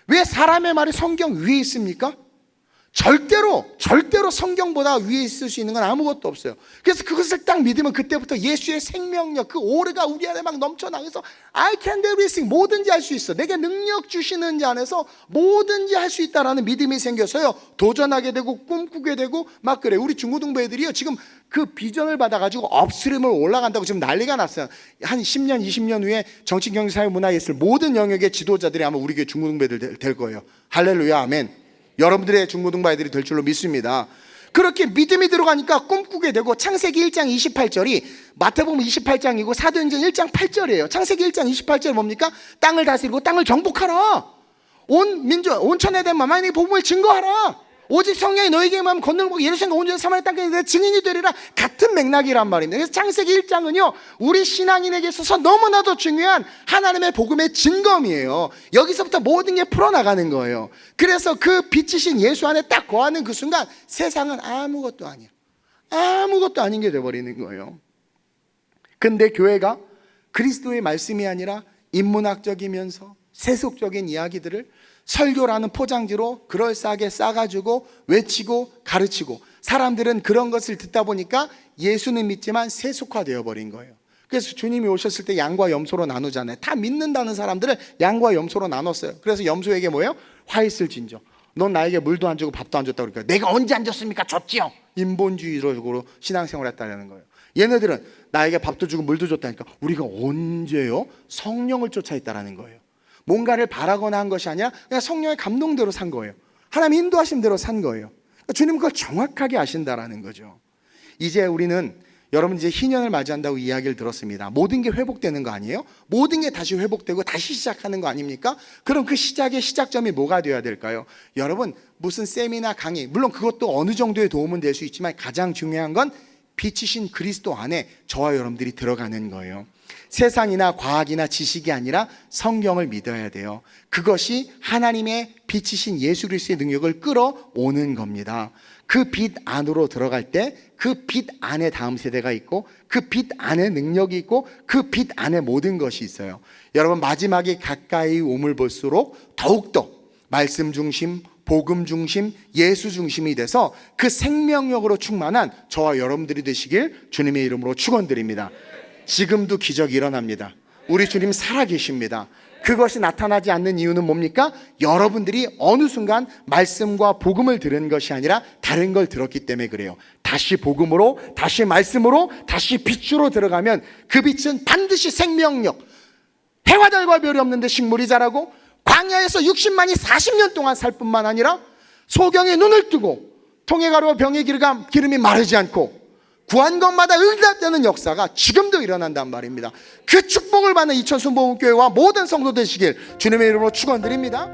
왜 사람의 말이 성경 위에 있습니까? 절대로 성경보다 위에 있을 수 있는 건 아무것도 없어요. 그래서 그것을 딱 믿으면 그때부터 예수의 생명력, 그 오래가 우리 안에 막 넘쳐나면서 I can do everything, 뭐든지 할 수 있어, 내게 능력 주시는 자 안에서 뭐든지 할 수 있다라는 믿음이 생겨서요, 도전하게 되고 꿈꾸게 되고 막 그래. 우리 중고등부 애들이요, 지금 그 비전을 받아가지고 업스트림을 올라간다고 지금 난리가 났어요. 한 10년 20년 후에 정치, 경제, 사회, 문화, 예술 모든 영역의 지도자들이 아마 우리 교회 중고등부 애들 될 거예요. 할렐루야, 아멘. 여러분들의 중고등부 아이들이 될 줄로 믿습니다. 그렇게 믿음이 들어가니까 꿈꾸게 되고, 창세기 1장 28절이 마태복음 28장이고 사도행전 1장 8절이에요. 창세기 1장 28절 뭡니까? 땅을 다스리고 땅을 정복하라. 온 천에 대한 만민에게 복음을 증거하라. 오직 성령이 너에게 임하면 권능을 보고 예루살렘과 온 유다 사마리아 땅까지 내 증인이 되리라. 같은 맥락이란 말입니다. 그래서 창세기 1장은요, 우리 신앙인에게 있어서 너무나도 중요한 하나님의 복음의 증거이에요. 여기서부터 모든 게 풀어나가는 거예요. 그래서 그 빛이신 예수 안에 딱 거하는 그 순간 세상은 아무것도 아니야. 아무것도 아닌 게 돼버리는 거예요. 근데 교회가 그리스도의 말씀이 아니라 인문학적이면서 세속적인 이야기들을 설교라는 포장지로 그럴싸하게 싸가지고 외치고 가르치고, 사람들은 그런 것을 듣다 보니까 예수는 믿지만 세속화되어 버린 거예요. 그래서 주님이 오셨을 때 양과 염소로 나누잖아요. 다 믿는다는 사람들을 양과 염소로 나눴어요. 그래서 염소에게 뭐예요? 화 있을 진저, 넌 나에게 물도 안 주고 밥도 안 줬다고. 그러니까 내가 언제 안 줬습니까? 줬지요. 인본주의적으로 신앙생활을 했다는 거예요. 얘네들은 나에게 밥도 주고 물도 줬다니까 우리가 언제요? 성령을 쫓아 있다라는 거예요. 뭔가를 바라거나 한 것이 아니라 그냥 성령의 감동대로 산 거예요. 하나님 인도하신 대로 산 거예요. 그러니까 주님은 그걸 정확하게 아신다라는 거죠. 이제 우리는, 여러분 이제 희년을 맞이한다고 이야기를 들었습니다. 모든 게 회복되는 거 아니에요? 모든 게 다시 회복되고 다시 시작하는 거 아닙니까? 그럼 그 시작의 시작점이 뭐가 되어야 될까요? 여러분, 무슨 세미나 강의, 물론 그것도 어느 정도의 도움은 될 수 있지만 가장 중요한 건 빛이신 그리스도 안에 저와 여러분들이 들어가는 거예요. 세상이나 과학이나 지식이 아니라 성경을 믿어야 돼요. 그것이 하나님의 빛이신 예수 그리스도의 능력을 끌어오는 겁니다. 그 빛 안으로 들어갈 때 그 빛 안에 다음 세대가 있고, 그 빛 안에 능력이 있고, 그 빛 안에 모든 것이 있어요. 여러분, 마지막에 가까이 오물 볼수록 더욱더 말씀 중심, 복음 중심, 예수 중심이 돼서 그 생명력으로 충만한 저와 여러분들이 되시길 주님의 이름으로 축원드립니다. 지금도 기적이 일어납니다. 우리 주님 살아계십니다. 그것이 나타나지 않는 이유는 뭡니까? 여러분들이 어느 순간 말씀과 복음을 들은 것이 아니라 다른 걸 들었기 때문에 그래요. 다시 복음으로, 다시 말씀으로, 다시 빛으로 들어가면 그 빛은 반드시 생명력, 해와 달과 별이 없는데 식물이 자라고, 광야에서 60만이 40년 동안 살 뿐만 아니라 소경의 눈을 뜨고 통에 가루와 병의 기름이 마르지 않고 구한 것마다 응답되는 역사가 지금도 일어난단 말입니다. 그 축복을 받는 이천 순복음교회와 모든 성도 되시길 주님의 이름으로 축원드립니다.